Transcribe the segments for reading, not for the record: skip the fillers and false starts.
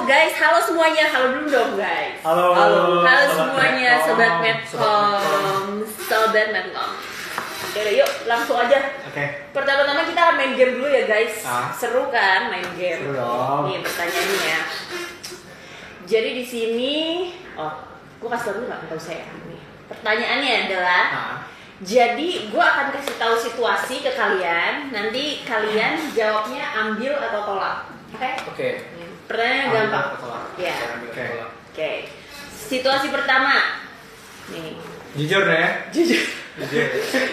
guys, halo semuanya, halo dulu dong guys. Halo Semuanya, sobat Medcom, Yaudah, yuk langsung aja. Oke. Pertama-tama kita akan main game dulu ya guys. Seru kan main game? Seru dong. Nih pertanyaannya ya. Jadi di sini, gue kasih tau dulu nggak tahu saya. Nih, pertanyaannya adalah, jadi gue akan kasih tahu situasi ke kalian. Nanti kalian jawabnya ambil atau tolak. Oke? Pertanyaan gampang. Ya. Oke. Situasi pertama. Nih. Jujur ya.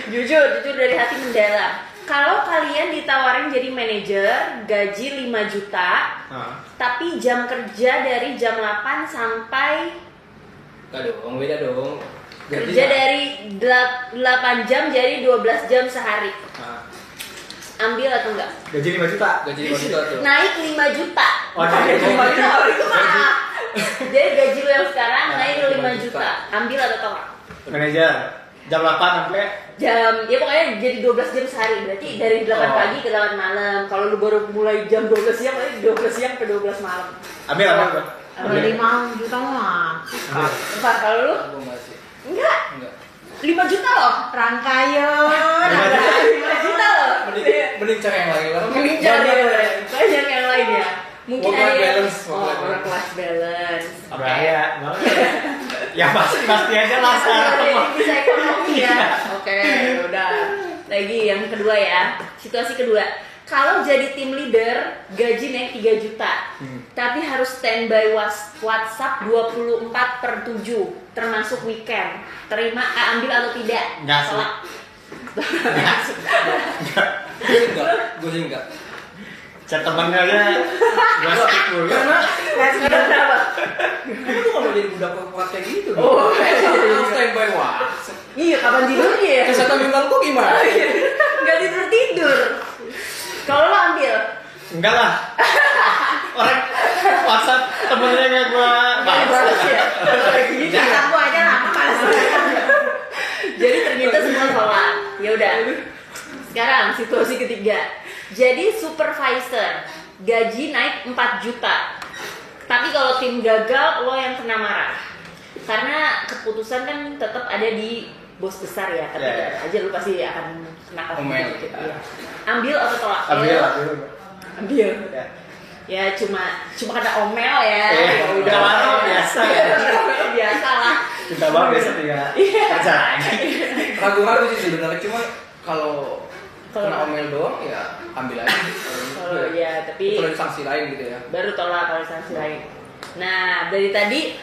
Jujur dari hati mendalam. Kalau kalian ditawarin jadi manajer, gaji 5 juta, tapi jam kerja dari jam 8 sampai beda dong. Kerja dari 8 jam jadi 12 jam sehari. Ambil atau enggak? Gaji 5 juta. Gaji 5 juta tuh. Naik 5 juta. Naik 5 juta. Itu mah. Jadi gaji lu yang sekarang naik 5 juta. Ambil atau tolak? Manajer jam 8 sampai ya pokoknya jadi 12 jam sehari. Berarti dari 8 pagi ke 8 malam. Kalau lu baru mulai jam 12 siang, berarti 12 siang ke 12 malam. Ambil. Kalau 5 juta mah. Pak, kalau lu? Enggak. 5 juta loh. Rangkaian. 5 juta loh. Mending cari yang lain. Mending cari yang lain ya. Mungkin ada yang work-life balance. Bahaya. Ya pasti aja lah sekarang. Bisa ekonomi ya. Oke, udah. Lagi yang kedua ya. Situasi kedua. Kalau jadi tim leader, gaji naik 3 juta. Tapi harus standby WhatsApp 24/7, termasuk weekend. Terima, ambil atau tidak? Enggak sih. Gue sih enggak. Chat temennya aja gue skip dulu. Kenapa? Lu gak mau jadi budak kuat kayak gitu. Standby WhatsApp. Iya, kapan tidurnya ya? Kesehatan mental gue gimana? Nggak tidur. Kalau lo ambil? Enggak lah. Orang WhatsApp temennya nggak gue balas ya. Aku aja lama malas. Jadi ternyata semua tolak. Ya udah. Sekarang situasi ketiga. Jadi supervisor, gaji naik 4 juta. Tapi kalau tim gagal, lo yang kena marah. Karena keputusan kan tetap ada di bos besar ya. Tapi aja lo pasti akan kena omel. Ya. Ambil atau tolak? Ambil. Ya cuma kena omel ya. Udah lama biasa ya. Biasa lah. Kita bang biasa tinggal kerja lagi. Ragu-ragu sih sebenarnya, cuma kalau kena omel doang ya ambil aja. Kalau ya tapi kalau sanksi lain gitu ya. Baru tolak kalau sanksi lain. Nah dari tadi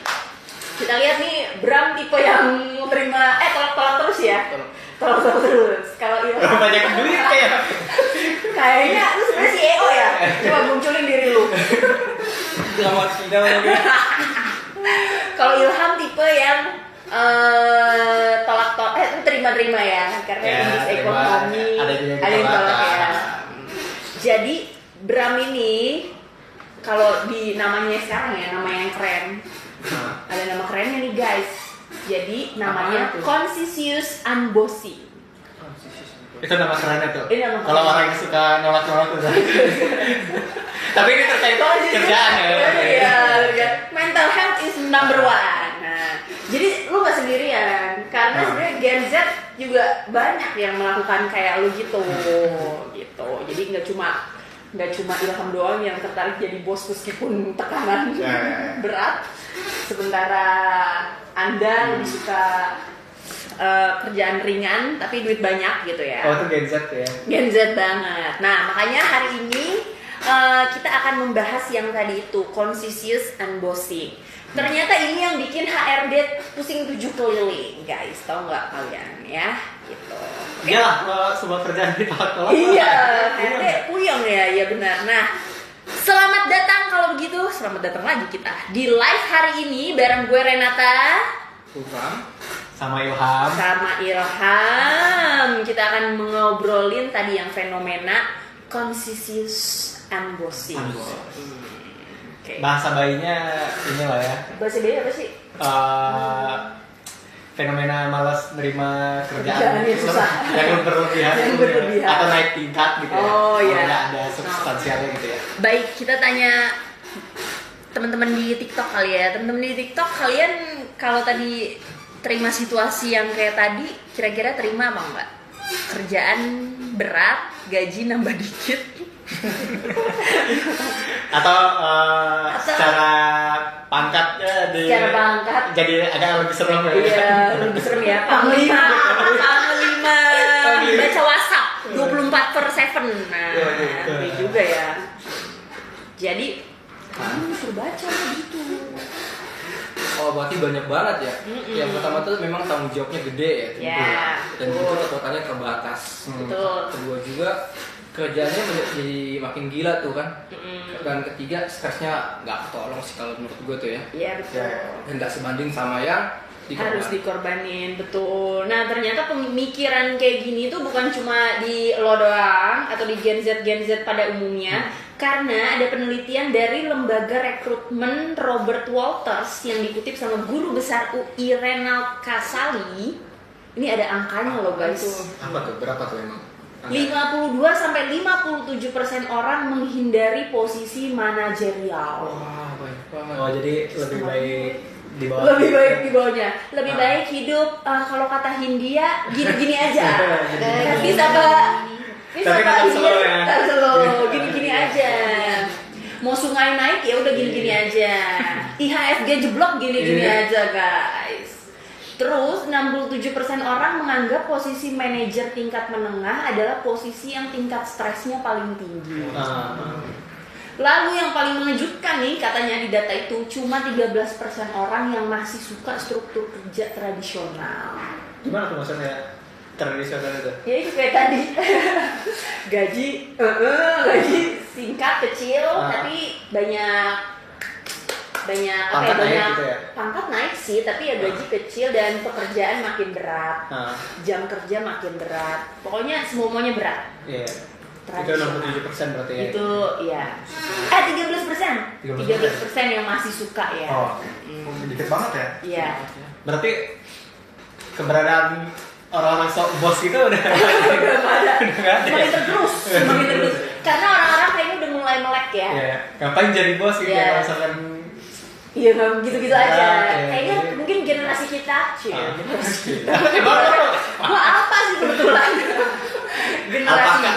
kita lihat nih Bram tipe yang terima tolak terus ya. Tolak terus. Kalau Ilham Banyak duit kayaknya lu sebenarnya CEO ya. Coba munculin diri lu. Selamat tidak lagi. Kalau Ilham tipe yang tolak terima ya karena bisnis ekonomi ada yang tolak ya. Jadi Bram ini kalau di namanya sekarang ya, nama yang keren. Ada nama kerennya nih guys. Jadi namanya Conscious Ambosi. Itu nama kerennya tuh. Kalau orang yang suka nolak-nolak tuh. Tapi ini terkait kerjaan ya. Iya, mental health is number one. Nah, jadi lu gak sendirian. Karena sebenarnya Gen Z juga banyak yang melakukan kayak lu gitu. Jadi nggak cuma Ilham doang yang tertarik jadi bos meskipun tekanan berat. Sementara Anda lebih suka kerjaan ringan tapi duit banyak gitu ya. Oh itu Gen Z ya. Gen Z banget. Nah makanya hari ini kita akan membahas yang tadi itu conscious unbossing. Ternyata ini yang bikin HRD pusing 7 keliling guys. Tahu nggak kalian ya? Gitu. Iya lah kalau semua kerjaan ditolak-tolak. Iya, HRD puyeng ya, ya benar. Nah, selamat datang kalau begitu. Selamat datang lagi kita di live hari ini bareng gue Renata. Sama Ilham. Kita akan mengobrolin tadi yang fenomena conscious unbossing. Okay. Bahasa bayinya inilah ya. Bahasa bayi apa sih? Fenomena malas nerima kerjaan yang susah, yang berlebihan atau naik tingkat gitu ya. Oh iya. Nggak ada substansialnya gitu ya. Baik, kita tanya teman-teman di TikTok kali ya. Teman-teman di TikTok kalian kalau tadi terima situasi yang kayak tadi, kira-kira terima apa enggak? Kerjaan berat, gaji nambah dikit. Atau secara pangkatnya Secara pangkat jadi agak lebih serem ya. Iya, lebih serem ya. Panglima. Baca WhatsApp 24/7. Nah, ini juga ya. Jadi, kamu suruh baca gitu. Oh, berarti banyak banget ya. Yang pertama tuh memang tanggung jawabnya gede ya. tentu. Ya, Dan betul. itu kekuatannya terbatas. Betul. Kedua juga kerjanya jadi makin gila tuh kan. Dan ketiga stresnya nggak ketolong sih kalau menurut gue tuh ya. Iya, betul. Dan nggak sebanding sama yang Harus dikorbanin, betul. Nah, ternyata pemikiran kayak gini tuh bukan cuma di lo doang atau di Gen Z pada umumnya, karena ada penelitian dari lembaga rekrutmen Robert Walters yang dikutip sama guru besar UI Renald Kasali. Ini ada angkanya loh guys. Apa tuh? Berapa tuh emang? 52-57% orang menghindari posisi manajerial. Wah, baik banget. Oh, jadi lebih baik di bawah. Lebih baik di bawahnya. Lebih baik hidup kalau kata Hindia gini-gini aja. Tapi Tapi kan slow ya. slow, gini-gini aja. Mau sungai naik ya udah gini-gini aja. IHSG jeblok gini-gini aja guys. Terus 67% orang menganggap posisi manajer tingkat menengah adalah posisi yang tingkat stresnya paling tinggi. Lalu yang paling mengejutkan nih katanya di data itu cuma 13% orang yang masih suka struktur kerja tradisional. Gimana tuh maksudnya tradisional itu? Ya itu kayak tadi gaji singkat kecil tapi banyak Pangkat naik gitu ya? pangkat naik sih tapi ya gaji kecil dan pekerjaan makin berat, jam kerja makin berat, pokoknya semuanya berat. Iya. Itu Tradisional. 67% berarti ya? Itu ya 13% yang masih suka ya. Dikit banget ya? Iya. Berarti keberadaan orang-orang sok bos itu udah Semakin tergerus. Karena orang-orang kayaknya udah mulai melek ya. Iya. Ngapain jadi bos gitu Iya. ya? Misalkan Iya, nggak gitu-gitu aja. Iya. Kayaknya mungkin generasi kita, generasi kita. Emang Gua apa sih kebetulan? Generasi Apakah?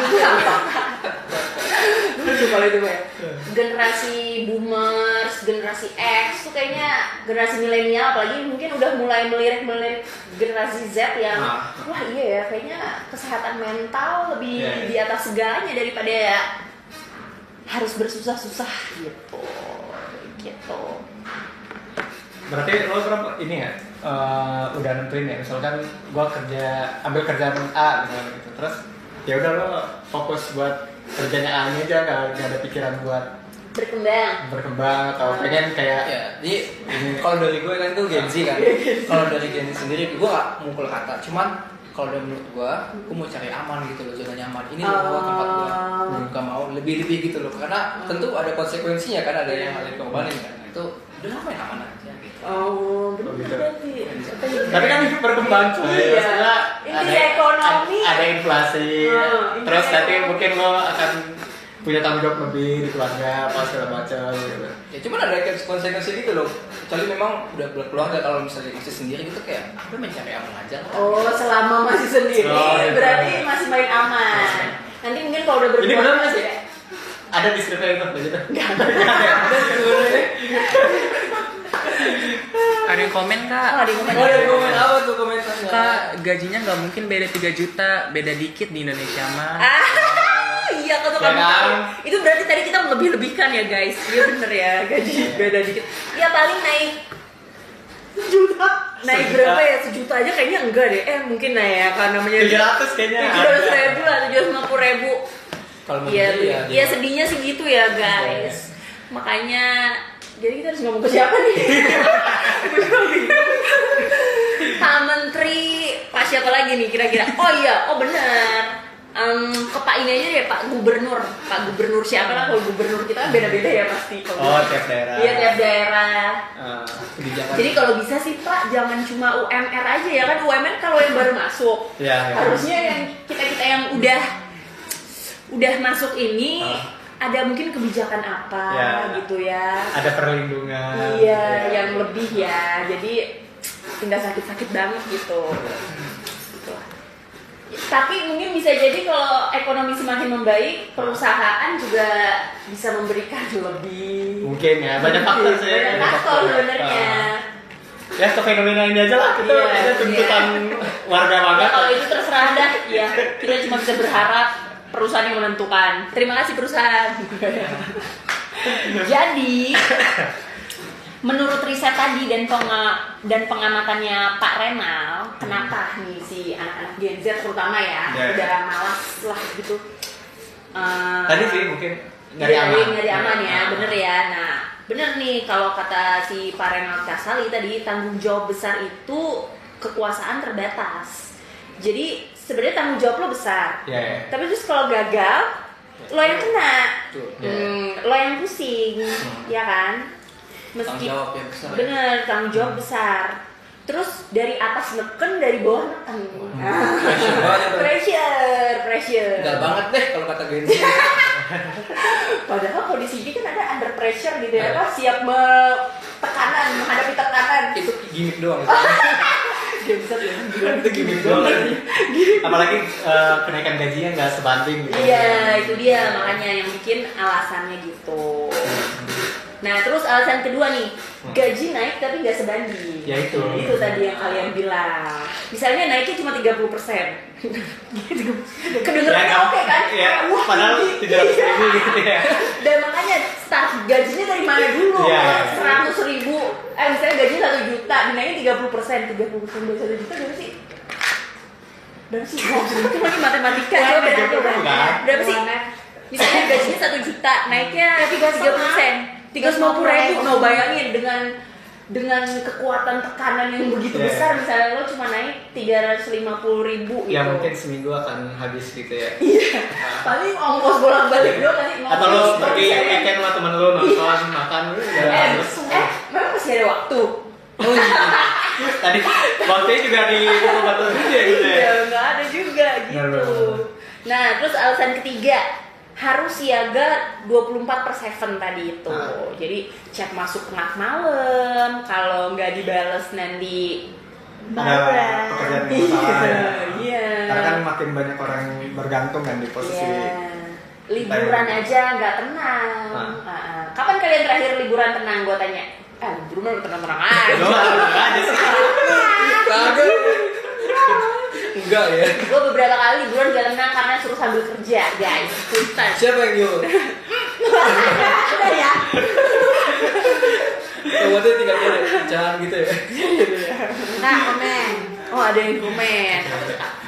Lucu kalau itu ya. Generasi boomers, generasi X tuh kayaknya generasi milenial apalagi mungkin udah mulai melirik generasi Z yang wah iya ya kayaknya kesehatan mental lebih di atas segalanya daripada ya harus bersusah-susah gitu. Berarti lo berapa ini ya? Udah nentuin ya, misalkan gua ambil kerjaan A gitu, terus ya udah lo fokus buat kerjanya A nya aja, nggak ada pikiran buat berkembang atau pengen kayak Ya, jadi kalau dari gue kan itu Gen Z kan. Kalau dari Gen Z sendiri gue gak mukul kata, cuman kalau dari menurut gue mau cari aman gitu loh, zona nyaman. Ini loh tempat gue, gak mau lebih gitu loh, karena tentu ada konsekuensinya kan, ada yang harus dikorbanin kan. Itu udah lama yang aman aja gitu. Oh, benar berarti. tapi kan hidup berkembang cuy. Iya. Maksudnya Ini ekonomi. ada inflasi. Terus inflasi nanti ekonomi. mungkin lo akan punya tanggung jawab lebih di keluarga apa segala macam gitu. Ya cuman ada konsekuensi gitu loh. Kecuali memang udah berkeluarga, kalau misalnya masih sendiri gitu kayak udah mencari aman aja lah. Oh, selama masih sendiri Iya. berarti masih main aman. Nanti mungkin kalau udah Ini benar berkeluarga nggak sih? Ada di skripnya itu gitu. Ada yang komen kak. Oh, di komen. Oh, ada komen apa tuh komentarnya? Kak, gajinya nggak mungkin beda 3 juta, beda dikit di Indonesia mah. Iya kalau Ya kamu kan? tahu. Itu berarti tadi kita lebih-lebihkan ya guys. Iya bener ya, gaji beda dikit. Ya paling naik sejuta. Naik Sejuta. berapa ya? Sejuta aja kayaknya enggak deh. Mungkin lah ya karena namanya 700 kayaknya. 700.000 lah, 750.000. Kalau Iya, menteri ya. iya sedihnya sih gitu ya guys. Makanya jadi kita harus ngomong ke siapa nih? Pak Menteri, Pak siapa lagi nih kira-kira? Oh iya, oh benar. Ke Pak ini aja deh, Pak Gubernur siapa lah, kalau gubernur kita kan beda-beda ya pasti. Oh, tiap daerah. Iya tiap daerah. Kebijakan. Jadi kalau bisa sih Pak, jangan cuma UMR aja ya kan, UMR kalau yang baru masuk. Iya. Harusnya yang kita yang udah masuk ini ada mungkin kebijakan apa Ya. gitu ya. Ada perlindungan. Iya, Ya. yang lebih ya. Jadi tidak sakit-sakit banget gitu. Gitu lah. Tapi mungkin bisa jadi kalau ekonomi semakin membaik, perusahaan juga bisa memberikan lebih. Mungkin ya, banyak faktor sih. Banyak faktor sebenarnya. Ya ke fenomena ini aja lah kita, Iya, kita tuntutan warga Ya banget. kalau itu terserah dah, ya kita cuma bisa berharap perusahaan yang menentukan. Terima kasih perusahaan. Jadi menurut riset tadi dan pengamatannya Pak Renal, kenapa nih si anak-anak Gen Z terutama ya Ya. udah malas lah gitu. Tadi sih mungkin nyari Iya, aman. nyari aman ya, bener ya. Nah, bener nih kalau kata si Pak Renal Kasali tadi, tanggung jawab besar itu kekuasaan terbatas. Jadi sebenarnya tanggung jawab lo besar, Iya, iya. tapi terus kalau gagal lo yang kena, Betul. lo yang pusing, ya kan? Tanggung jawab yang besar. Bener, tanggung jawab besar. Terus dari atas neken, dari bawah neken. Pressure banget itu. Pressure. Enggak banget deh kalau kata Gen Z. Padahal kalau di sini kan ada under pressure gitu ya, apa siap menghadapi tekanan. Itu gimmick doang. Gen Z ya. Itu gimmick doang. Apalagi kenaikan gajinya nggak sebanding gitu. Iya, itu dia makanya yang bikin alasannya gitu. Nah, terus alasan kedua nih, gaji naik tapi nggak sebanding. Ya itu. Itu tadi yang kalian bilang. Misalnya naiknya cuma 30%. Kedengerannya kan? oke kan? Ya, Wah, padahal tinggi. 700.000 gitu ya. Dan makanya start gajinya dari mana dulu? Iya. 100.000. Misalnya gajinya 1 juta, dinaikin 30%. 30% dari 1 juta berapa sih? Berapa sih? Itu lagi matematika. Coba beda Bukan. berapa sih? Misalnya gajinya 1 juta, naiknya 3%. 350.000. Mau bayangin dengan kekuatan tekanan yang begitu Iya. besar, misalnya lo cuma naik 350.000 gitu. Ya mungkin seminggu akan habis gitu ya. Iya. Paling ongkos bolak-balik doang kali. Atau lo pergi weekend sama temen lo nonton, makan, udah habis. Memang masih ada waktu. Oh iya. Tadi waktunya juga di batu ya gitu ya. Iya, nggak ada juga gitu. Benar. Nah, terus alasan ketiga, harus siaga 24/7 tadi itu. Jadi chat masuk tengah malam, kalau nggak dibales nanti Ada pekerjaan yang salah ya. Iya. Karena kan makin banyak orang yang bergantung kan di posisi. Iya. Liburan aja nggak tenang. Nah. Kapan kalian terakhir liburan tenang? Gue tanya. Liburan tenang-tenang aja. Doang aja sih. Kagak. Enggak ya. Gue beberapa kali liburan gak tenang karena suruh sambil kerja, guys. Punten. Siapa yang nyuruh? Udah ya. Waktu tinggal jangan gitu ya. Nah, komen. Oh, ada yang komen.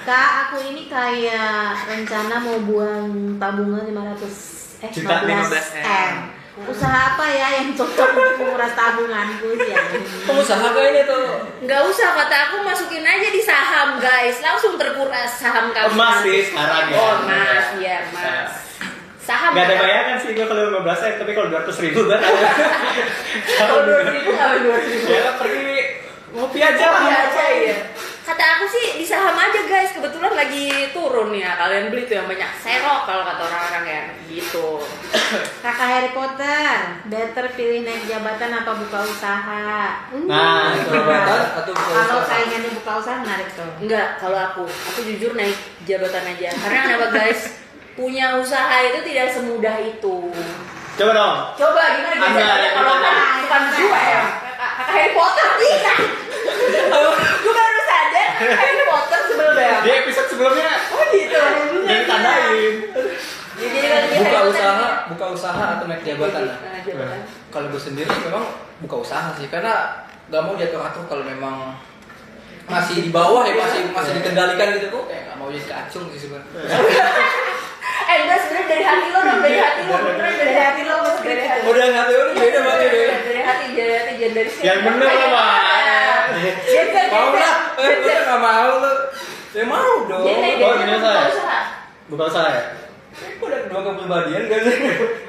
Kak, aku ini kayak rencana mau buang tabungan 15 Juta, 15 M. Usaha apa ya yang cocok untuk menguras tabunganku sih ya? Pengusaha kayaknya tuh. Nggak usah, kata aku masukin aja di saham, guys. Langsung terkuras saham kamu. Emas sih sekarang ya. Oh, emas, iya emas. Saham. Gak ada kata- bayangan sih gue kalau 15 M, tapi kalau 200.000 kan ada. Kalau 2.000 nggak 2.000. Ya pergi ngopi aja lah. Iya aja ya. Kata aku sih di saham aja, guys. Kebetulan lagi turun ya. Kalian beli tuh yang banyak serok kalau kata orang-orang ya. Gitu. Kakak Harry Potter, better pilih naik jabatan apa buka usaha? Nah, itu Jabatan atau buka Kalau usaha? saingannya buka usaha menarik tuh. Enggak, kalau aku jujur naik jabatan aja. Karena kenapa, guys? Punya usaha itu tidak semudah itu. Coba dong. Coba gimana guys? Ada, Kalau ada. kan bukan gue ya. Kakak Harry Potter bisa. Gue baru sadar Harry Potter sebel banget. Di episode sebelumnya Oh gitu. jadi tandain. Jadi kalau dia Buka Harry usaha, Potter buka usaha atau naik jabatan lah. Jabatan. Kalau gue sendiri memang buka usaha sih, karena nggak mau diatur atur kalau memang masih di bawah ya, masih dikendalikan gitu, gue kayak nggak mau jadi kacung sih sebenarnya. Enggak, sebenarnya dari hati lo dong, dari hati lo beneran dari hati lo mas dari hati. Udah hati udah beda banget ya. Dari hati, jangan dari sini. Yang bener lo, Pak. Mau lah, gue nggak mau lo. Ya mau dong. Jadi Oh, dari gini, buka Say. usaha. Buka usaha ya? Gue udah dua kepribadian kan.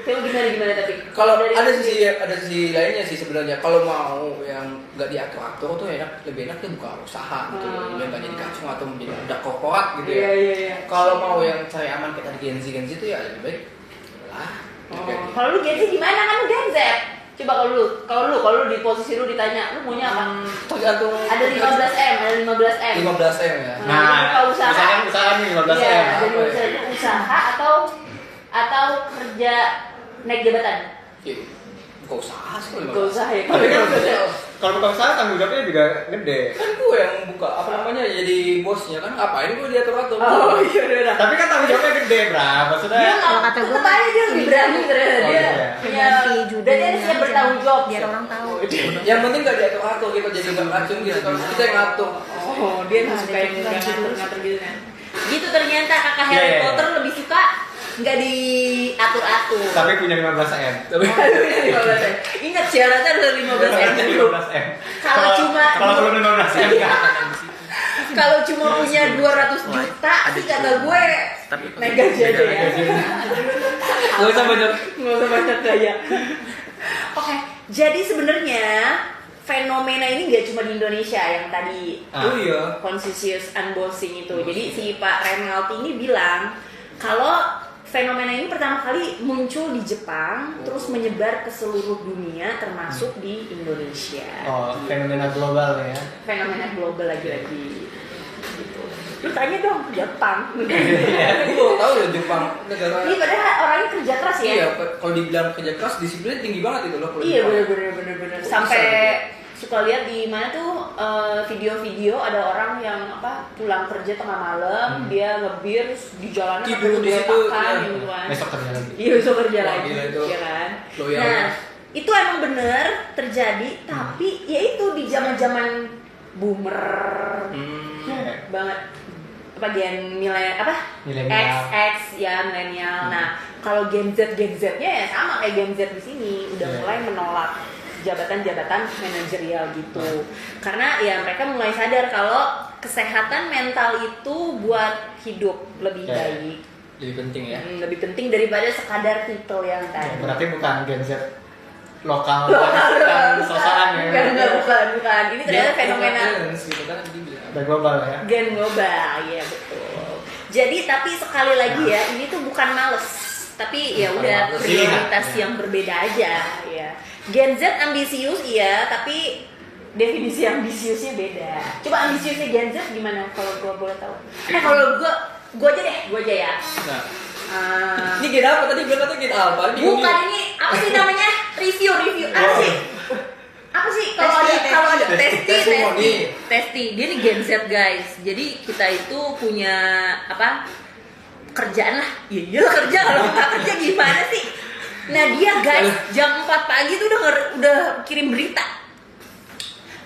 Tapi gimana tapi? Kalau Dari ada hati. sisi lainnya sih sebenarnya, kalau mau yang nggak diatur-atur tuh lebih enak tuh buka usaha gitu, yang nggak jadi kacung atau menjadi budak korporat gitu ya. Iya. Kalau mau yang cari aman kayak tadi Gen Z itu ya lebih baik lah. Kalau lu Gen Z gimana kan lu Gen Z? Coba kalau lu di posisi lu ditanya, lu maunya apa? Tergantung. Ada 15M. 15M ya. Nah, kalau usaha. misalkan usaha nih 15 Iya, M. jadi misalnya usaha atau kerja naik jabatan. Iya. Buka usaha sih kalau Gak usah ya. Tapi kan kalau buka usaha tanggung jawabnya juga gede. kan gue yang buka apa namanya jadi bosnya kan ngapain gue diatur-atur. Oh iya udah. Tapi kan tanggung jawabnya gede, Bra. Maksudnya Dia Kalau kata gue, tetap aja dia lebih berani ternyata Oh, dia. iya. Punya ganti judulnya dan dia siap bertanggung jawab biar orang tahu. Yang penting gak diatur-atur gitu jadi gak racun gitu kalau kita yang ngatur. Oh, dia nggak suka yang ngatur gitu kan. Gitu ternyata kakak Iya, Harry iya. Potter lebih suka nggak diatur-atur. tapi punya 15 M. Tapi 15M. Ingat syaratnya harus 15M dulu. 15 M. Kalau cuma- kalau belum 15 M Iya. Kalau cuma punya 200 juta sih kata gue naik gaji aja ya. gak usah banyak. Nggak usah banyak gaya. Oke, jadi sebenarnya fenomena ini nggak cuma di Indonesia yang tadi Oh iya. Confucius unboxing itu. Jadi si Pak Renald ini bilang kalau fenomena ini pertama kali muncul di Jepang, terus menyebar ke seluruh dunia, termasuk di Indonesia. Oh, fenomena global ya. Fenomena global lagi-lagi. Gitu. Lu tanya dong ke Jepang. Gue baru tahu loh Jepang negara. Ini padahal orangnya kerja keras ya. Iya, kalau dibilang kerja keras disiplinnya tinggi banget itu loh. kalau Iya Jepang. bener. Kok Sampai bisa suka lihat di mana tuh video-video ada orang yang pulang kerja tengah malam, dia ngebir di jalan Tidur di situ, iya. gitu kan. Besok kerja lagi. Iya besok kerja Wah, lagi, gila itu. ya kan. Loyal. Nah itu emang bener terjadi, tapi ya itu di zaman boomer banget. Apa gen Milenial. X ya milenial. Nah kalau Gen Z-nya ya sama kayak Gen Z di sini udah Iya. mulai menolak jabatan-jabatan manajerial gitu. Karena ya mereka mulai sadar kalau kesehatan mental itu buat hidup lebih Iya. baik. Lebih penting ya. Lebih penting daripada sekadar titel yang tadi. Berarti bukan Gen Z lokal bukan sosokan ya. Bukan. Ini ternyata fenomena Balance gitu kan tadi bilang. Udah global ya. gen global, ya betul. Jadi tapi sekali lagi ya, ini tuh bukan males, tapi ya Bukan udah males, prioritas iya. yang berbeda aja ya. Gen Z ambisius iya, tapi definisi ambisiusnya beda. Coba ambisiusnya Gen Z gimana kalau gua boleh tahu? Kalau gua aja ya. Nah, Ah, ini gen apa tadi? Gen apa? Gen alpha? bukan ini apa sih namanya? Review apa sih? Apa sih kalau ada testi dia nih Gen Z guys. Jadi kita itu punya apa kerjaan lah. Iya kerja, kalau kita kerja gimana sih? Nah dia guys jam 4 pagi tuh udah kirim berita.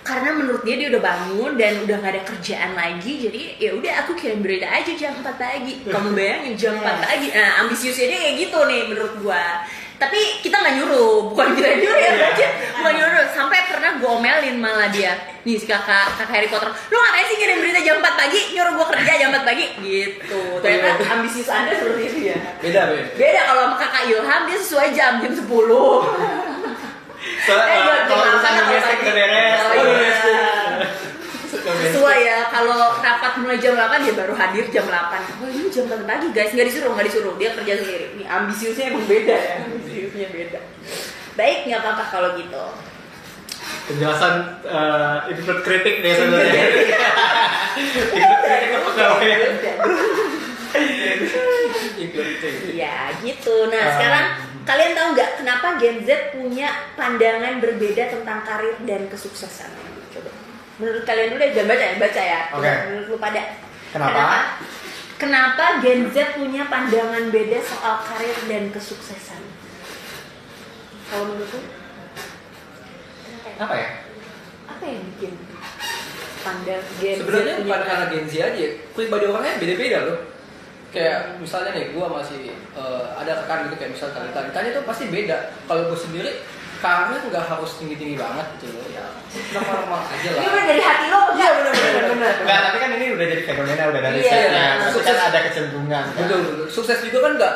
Karena menurut dia udah bangun dan udah gak ada kerjaan lagi, jadi ya udah aku kirim berita aja jam 4 pagi. Kamu bayangin jam 4 pagi. Nah ambisiusnya dia kayak gitu nih menurut gua. Tapi kita nggak nyuruh, bukan kita nyuruh ya, bukan nyuruh. Sampai pernah gue omelin malah dia, nih si kakak Harry Potter, lu ngapain sih kirim berita jam 4 pagi, nyuruh gue kerja jam 4 pagi, gitu. Ternyata ambisius anda seperti itu ya. Beda kalau sama kakak Ilham dia sesuai jam 10. Kalau urusan domestik udah beres. Oh, iya. Sesuai ya, kalau rapat mulai jam 8 dia baru hadir jam 8. Oh ini jam 8 pagi guys, nggak disuruh, dia kerja sendiri. Ini ambisiusnya emang beda ya, ambisiusnya beda. Baik, nggak apa-apa kalau gitu. Penjelasan input kritik deh sebenarnya. Input kritik apa pegawai? Ya gitu. Nah sekarang kalian tahu nggak kenapa Gen Z punya pandangan berbeda tentang karir dan kesuksesan? Coba. Menurut kalian dulu deh, jangan baca ya. Oke. Menurut lu pada. Kenapa? Kenapa Gen Z punya pandangan beda soal karir dan kesuksesan? Kalau menurut lu? Apa ya? Apa yang bikin pandang Gen Z Sebenarnya punya bukan karena Gen Z aja, pribadi orangnya beda-beda loh. Kayak misalnya nih, gue masih ada rekan gitu kayak misalnya ditanya tuh pasti beda. Kalau gue sendiri karirnya nggak harus tinggi-tinggi banget gitu loh, ya normal aja lah. Ini bener dari hati lo? Iya bener. Enggak, tapi kan ini udah jadi fenomena, udah dari Iya, risetnya. iya. Berarti kan ada kecenderungan. Kan? Betul. Sukses juga kan nggak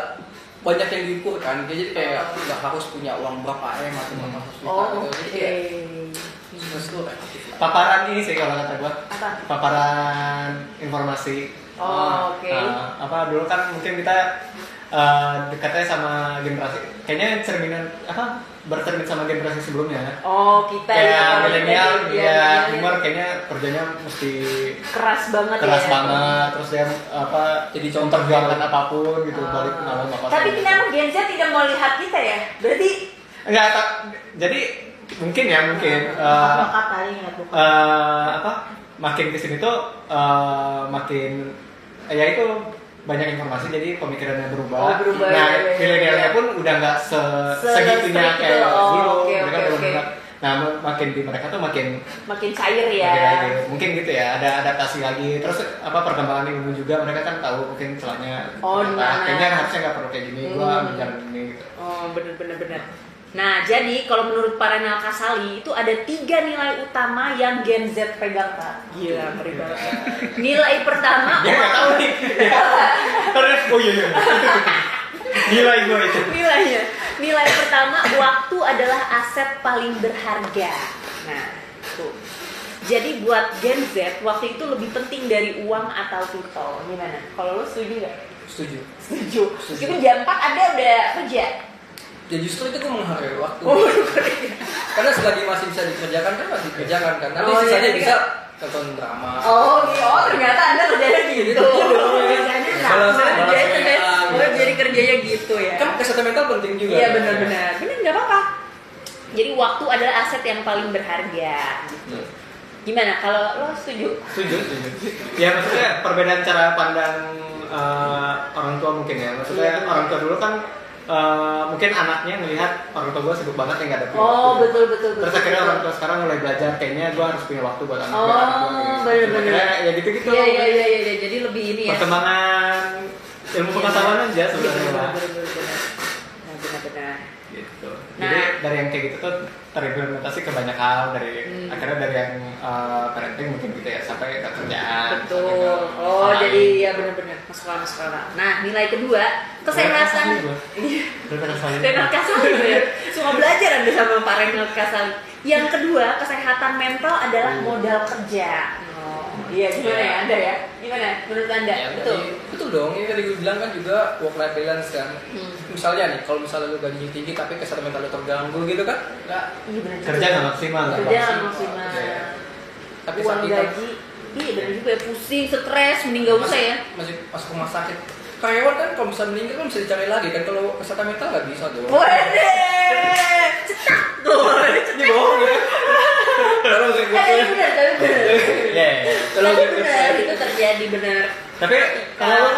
banyak yang diukur kan, jadi kayak nggak harus punya uang berapa M atau berapa ratus juta Oh gitu. oke. Jadi kayak sukses tuh relatif lah. Paparan ini sih kalau kata gua. Apa? Paparan informasi. Oh oke. Apa dulu kan mungkin kita dekatnya sama generasi, kayaknya cerminan apa bercermin sama generasi sebelumnya. Oh, kita kayak milenial, ya, humor kayaknya kerjanya mesti keras banget keras ya. banget, terus dia apa Jadi contoh memperjuangkan apapun gitu, balik nama bapak. Tapi kenapa Gen Z tidak melihat kita ya? Berarti enggak, jadi mungkin Bokap paling nggak bokap. apa makin kesini tuh makin ya itu banyak informasi, jadi pemikirannya berubah. Oh, berubah, Nah, ya. milenialnya pun udah nggak segitunya Se-strict kayak gitu. Oh, dulu. oke, Mereka oke, benar-benar. Nah, makin di mereka tuh makin makin cair ya. mungkin gitu ya, ada adaptasi lagi. Terus apa perkembangan ilmu juga, mereka kan tahu mungkin celahnya. Oh, di mana? Kayaknya harusnya nggak perlu kayak gini. Gua ambil jalan ini. Gitu. Oh, bener. Nah, jadi kalau menurut Parenal Kasali itu ada 3 nilai utama yang Gen Z pegang, Pak. Gila, ngeri banget. Nilai pertama, Dia nggak tahu nih. Karena oh iya. Nilai gue itu. Nilai pertama, waktu adalah aset paling berharga. Nah, tuh. Jadi buat Gen Z, waktu itu lebih penting dari uang atau titel. Gimana? Kalau lo setuju nggak? Setuju. Setuju. Meskipun jam 4 ada udah kerja. Ya justru itu gue menghargai waktu. Oh, Karena selagi masih bisa dikerjakan kan masih dikerjakan kan. Nanti Oh, iya, sisanya iya. bisa tonton drama. Ternyata Anda kerjanya gitu. Kerjanya jadi kerjanya gitu ya. Kan kesehatan mental penting juga. Iya benar-benar. Benar nggak apa-apa. Jadi waktu adalah aset yang paling berharga. Gitu. Gimana? Kalau lo setuju? Setuju. Ya maksudnya perbedaan cara pandang orang tua mungkin ya. Maksudnya orang tua dulu kan mungkin anaknya melihat orang tua gue sibuk banget yang nggak ada punya Oh, waktu. betul. Terus akhirnya orang tua sekarang mulai belajar, kayaknya gue harus punya waktu buat anak gue. Oh, benar-benar. Akhirnya ya gitu-gitu. Iya. Jadi lebih ini ya. Perkembangan ilmu pengetahuan aja sebenarnya Iya, lah. benar-benar. Gitu. Nah. Jadi dari yang kayak gitu tuh terimplementasi ke banyak hal, dari akhirnya dari yang parenting mungkin gitu ya sampai ke kerjaan. Betul. sampai ke Oh, hal jadi lain. ya benar-benar masuk akal. Nah, nilai kedua, kesehatan. Daripada saya. Renal Kasali ya. Suka belajar Anda sama Pak Renal Kasali. Yang kedua, kesehatan mental adalah modal kerja. Iya, gimana ya Anda ya? Gimana menurut Anda? Ya, Betul. Betul dong. Ini tadi gue bilang kan juga work life balance kan. Misalnya nih, kalau misalnya lu gajinya tinggi tapi kesehatan mental lu terganggu gitu kan, nggak. Iya benar. Kerja nggak maksimal. Kerja nggak maksimal. Iya. Tapi Uang saat kita gaji, iya benar juga ya, pusing, stres, mending nggak usah ya. masih masuk rumah sakit. Karyawan kan kalau misalnya meninggal kan bisa dicari lagi kan, kalau kesehatan mental nggak bisa dong. Waduh, cetak tuh. Ini bohong ya. Kalau nggak Tapi benar. Iya. Kalau Tapi nggak benar, itu terjadi benar. Tapi kalau lo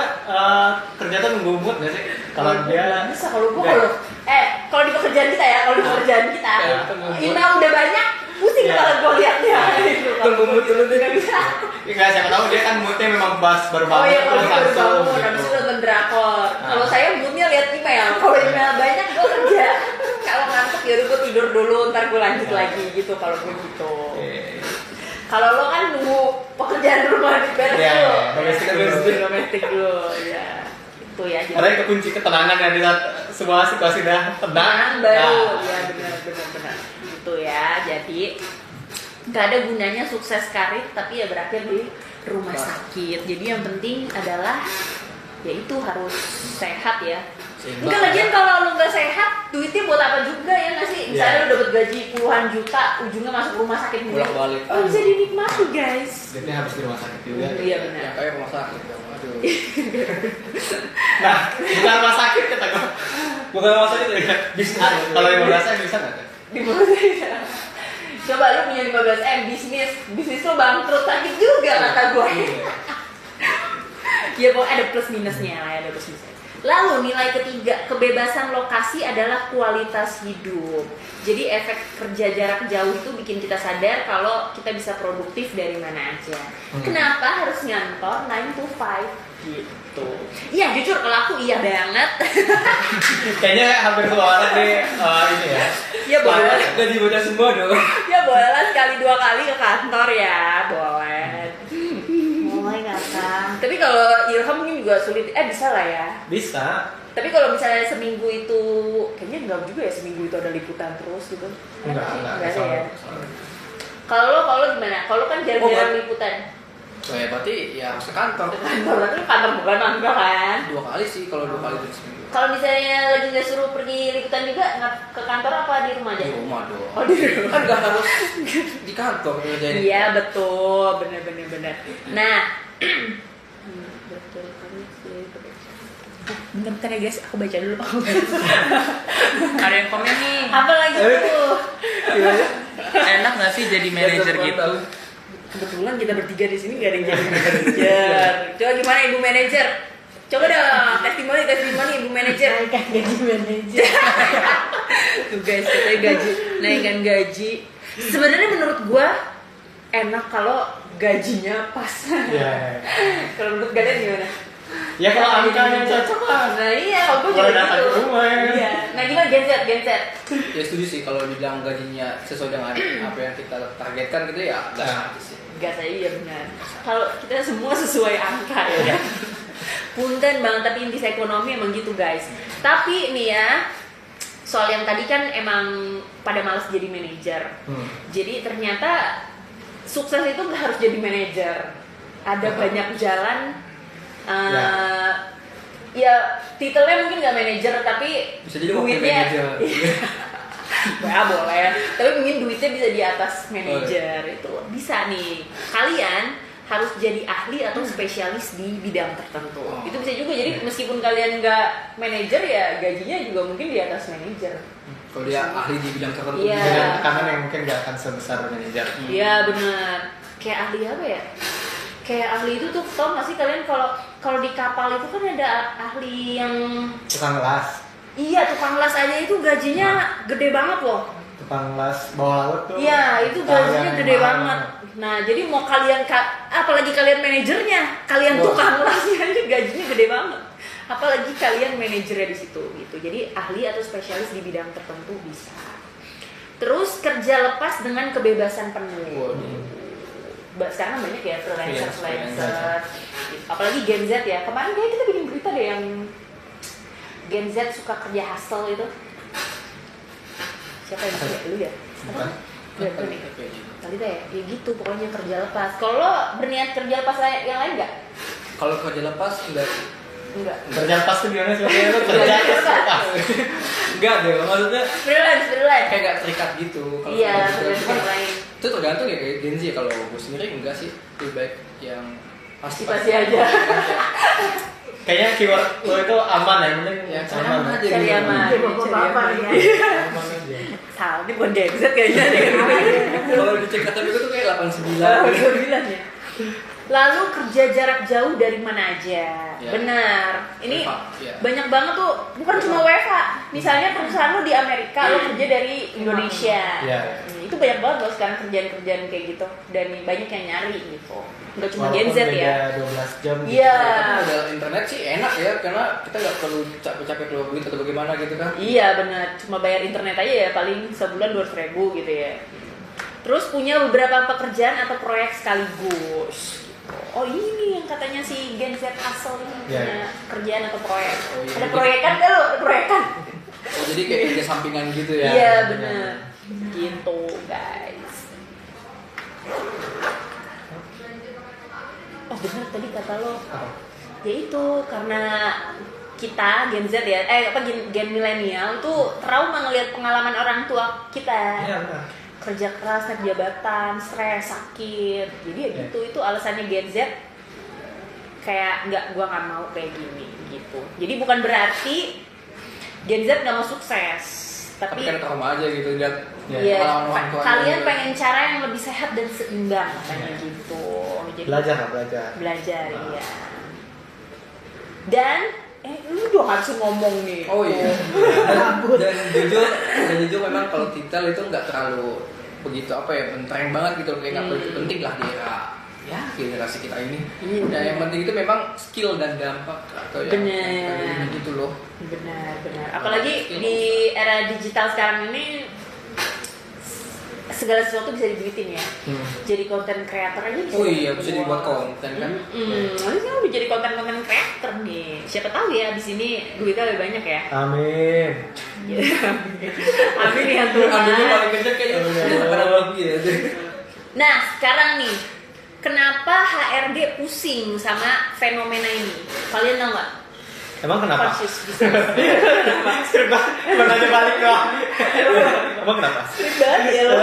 kerja tuh nunggu mood nggak sih? Kalau dia bisa kalau kalau di pekerjaan kita ya, kalau di pekerjaan kita, Ya, kita nunggu. email udah banyak, pusing Ya. kalau gue liatnya. Tunggu mood dulu deh. Nggak bisa. nggak, siapa tahu dia kan moodnya memang pas baru Oh bangun iya, kalau terus baru langsung bangun, habis itu nonton drakor. Kalau saya moodnya liat email. Kalau email banyak gue kerja. Kalau ngantuk ya udah gue tidur dulu, ntar gue lanjut lagi gitu. Kalau gue gitu. Iya. Kalau lo kan nunggu pekerjaan rumah beres Iya, dulu. domestik Ya, dulu. domestik dulu. Ya, itu ya. Karena itu kunci ketenangan ya di saat semua situasi udah tenang. baru. Nah, Ya benar. Gitu ya. Jadi nggak ada gunanya sukses karir tapi ya berakhir di rumah sakit. Jadi yang penting adalah ya itu harus sehat ya. Seimbang. Enggak, lagian kalau lu nggak sehat, duitnya buat apa juga ya nggak sih? Misalnya Iya. lu dapat gaji puluhan juta, ujungnya masuk rumah sakit mulu. Bolak-balik. Oh, bisa dinikmati guys. jadi habis di rumah sakit juga. Iya benar. Ya kayak rumah sakit dong. Aduh. Nah, bukan rumah sakit kata gue. Bukan rumah sakit ya. Bisa. Kalau yang merasa bisa nggak? Kak? Di mana ya? Coba lu punya 15 M bisnis lo bangkrut sakit juga kata gue. Ya pokoknya ada plus minusnya lah, ada plus minusnya. Lalu nilai ketiga, kebebasan lokasi adalah kualitas hidup. Jadi efek kerja jarak jauh itu bikin kita sadar kalau kita bisa produktif dari mana aja. Kenapa harus ngantor 9 to 5 gitu? Iya jujur kalau aku iya banget. Kayaknya hampir semua orang nih ini ya. Ya boleh. Gak dibaca semua dong. Ya boleh lah sekali 2 kali ke kantor ya, boleh. Mulai kakak. Tapi kalau Ilham mungkin juga sulit, bisa lah ya. Bisa. Tapi kalau misalnya seminggu itu, kayaknya enggak juga ya seminggu itu ada liputan terus gitu. Enggak ada ya. soalnya. Kalau lo gimana? Kalau lo kan jarang-jarang Enggak. liputan. Oh ya berarti ya harus ke kantor. Kantor berarti kantor bukan mangga kan? 2 kali sih kalau 2 kali itu seminggu. Kalau misalnya lagi nggak suruh pergi liputan juga, nggak ke kantor apa di rumah aja? Di rumah dong. Oh di rumah. Kan nggak harus di kantor ngerjain. Iya betul, bener. Nah, betul kan sih. Bentar ya guys, aku baca dulu. Ada yang komen nih. Apa lagi tuh? Enak nggak sih jadi manajer gitu? Kebetulan kita bertiga di sini gak ada yang jadi manajer. Coba gimana ibu manajer? Coba dong, testimoni ibu manajer. Naikkan gaji manajer. Tuh guys, katanya naikkan gaji. Sebenarnya menurut gua enak kalau gajinya pas. Iya. Kalau menurut kalian gimana? Ya kalau angkanya cocok lah. Nah iya, kalau gua Boleh juga datang gitu. ke rumah ya. Iya. Nah gimana Gen Z? Ya setuju sih kalau dibilang gajinya sesuai dengan apa yang kita targetkan gitu ya nggak salah sih. Gak saya iya benar. Kalau kita semua sesuai angka ya. Punten banget, tapi inti ekonomi emang gitu guys. Tapi nih ya, soal yang tadi kan emang pada males jadi manajer. Jadi ternyata sukses itu gak harus jadi manajer. Ada banyak jalan. Ya titelnya mungkin gak manajer, tapi Bisa jadi wakil duitnya manajer. ya boleh, tapi mungkin duitnya bisa di atas manajer. Itu bisa nih. Kalian harus jadi ahli atau spesialis di bidang tertentu. Itu bisa juga. Jadi meskipun kalian nggak manajer ya gajinya juga mungkin di atas manajer. Kalau dia ahli di bidang tertentu. Iya. Dengan tekanan yang mungkin gak akan sebesar manajer. Iya benar. Kayak ahli apa ya? Kayak ahli itu tuh tau nggak sih kalian kalau di kapal itu kan ada ahli yang Tukang las. iya tukang las aja itu gajinya gede banget loh. Tukang las bawah laut tuh. Iya, itu gajinya yang gede mahal. banget. Nah, jadi mau kalian, apalagi kalian manajernya, kalian tukang lasnya aja gajinya gede banget. Apalagi kalian manajernya di situ gitu. Jadi ahli atau spesialis di bidang tertentu bisa. Terus kerja lepas dengan kebebasan penuh. Sekarang banyak ya freelancer. Apalagi Gen Z ya. Kemarin kayak kita bikin berita deh yang Gen Z suka kerja hustle itu. Siapa yang kerja? Lu ya? Bukan. Gue nih. Talita ya? Ya gitu pokoknya kerja lepas. Kalau lo berniat kerja lepas yang lain nggak? Kalau kerja lepas enggak. Enggak. Kerja pas tuh gimana sebenarnya lu kerja pas. Enggak deh, maksudnya Freelance. kayak gak terikat gitu. Kalau Iya, kerja freelance gitu kan yang lain. itu tergantung ya kayak Gen Z. Kalau gue sendiri enggak sih, lebih baik yang pasti aja. Kayaknya keyword lo itu aman ya, penting Ya, aman aja. Cari gitu. aman. Dia bapak-bapak ya. Aman aja. Salah, ini bukan Gen Z kayaknya deh. Kalau di cek KTP itu kayak 89. Gue bilang ya. Lalu kerja jarak jauh dari mana aja? Ya. Benar. Ini Ya. banyak banget tuh, bukan cuma WFH. Misalnya perusahaan lo di Amerika, lo kerja dari Indonesia. Ya. Itu banyak banget loh sekarang kerjaan-kerjaan kayak gitu. Dan banyak yang nyari gitu. Nggak cuma Gen Z Walaupun ya. beda 12 jam gitu. Iya. Tapi modal internet sih enak ya, karena kita nggak perlu capek-capek keluar duit atau bagaimana gitu kan. Iya benar, cuma bayar internet aja ya paling sebulan 200.000 gitu ya. Terus punya beberapa pekerjaan atau proyek sekaligus. Oh ini yang katanya si Gen Z Hustle ini punya Yeah. kerjaan atau proyek. Oh, iya. Ada proyekan gak lo? Ada proyekan? Oh, jadi kayak kerja sampingan gitu ya. Iya benar. Gitu guys. Oh benar tadi kata lo. Apa? Ya itu karena kita Gen Z ya, gen milenial tuh trauma ngelihat pengalaman orang tua kita. Iya benar. Kerja keras, naik jabatan, stres, sakit. Jadi ya gitu, itu alasannya Gen Z kayak gua nggak mau kayak gini gitu. Jadi bukan berarti Gen Z nggak mau sukses, Tapi tapi kan trauma aja gitu lihat ya, pengalaman orang tuanya kalian gitu. pengen cara yang lebih sehat dan seimbang katanya gitu. Jadi Belajar lah, belajar. belajar iya. Dan lu dong harus ngomong nih. Oh iya. dan jujur memang kalau titel itu nggak terlalu begitu apa ya, penting banget gitu, kayak nggak begitu penting lah di era ya generasi kita ini. Iya, Nah yang penting itu memang skill dan dampak atau yang Bener. kayak gitu loh. Benar. Apalagi di era digital sekarang ini segala sesuatu bisa diduitin ya. Jadi konten creator aja bisa. Oh iya, bisa Wow. dibuat konten kan. Nanti kan udah jadi konten creator nih. Siapa tahu ya di sini duitnya lebih banyak ya. Amin. Amin ya Tuhan. Aduh paling kecil kayaknya udah pada lebih ya. Nah sekarang nih kenapa HRD pusing sama fenomena ini? Kalian tahu nggak? Emang kenapa? Persis bisa. Skrip banget, nanya balik doang. Emang kenapa? Skrip banget ya lo.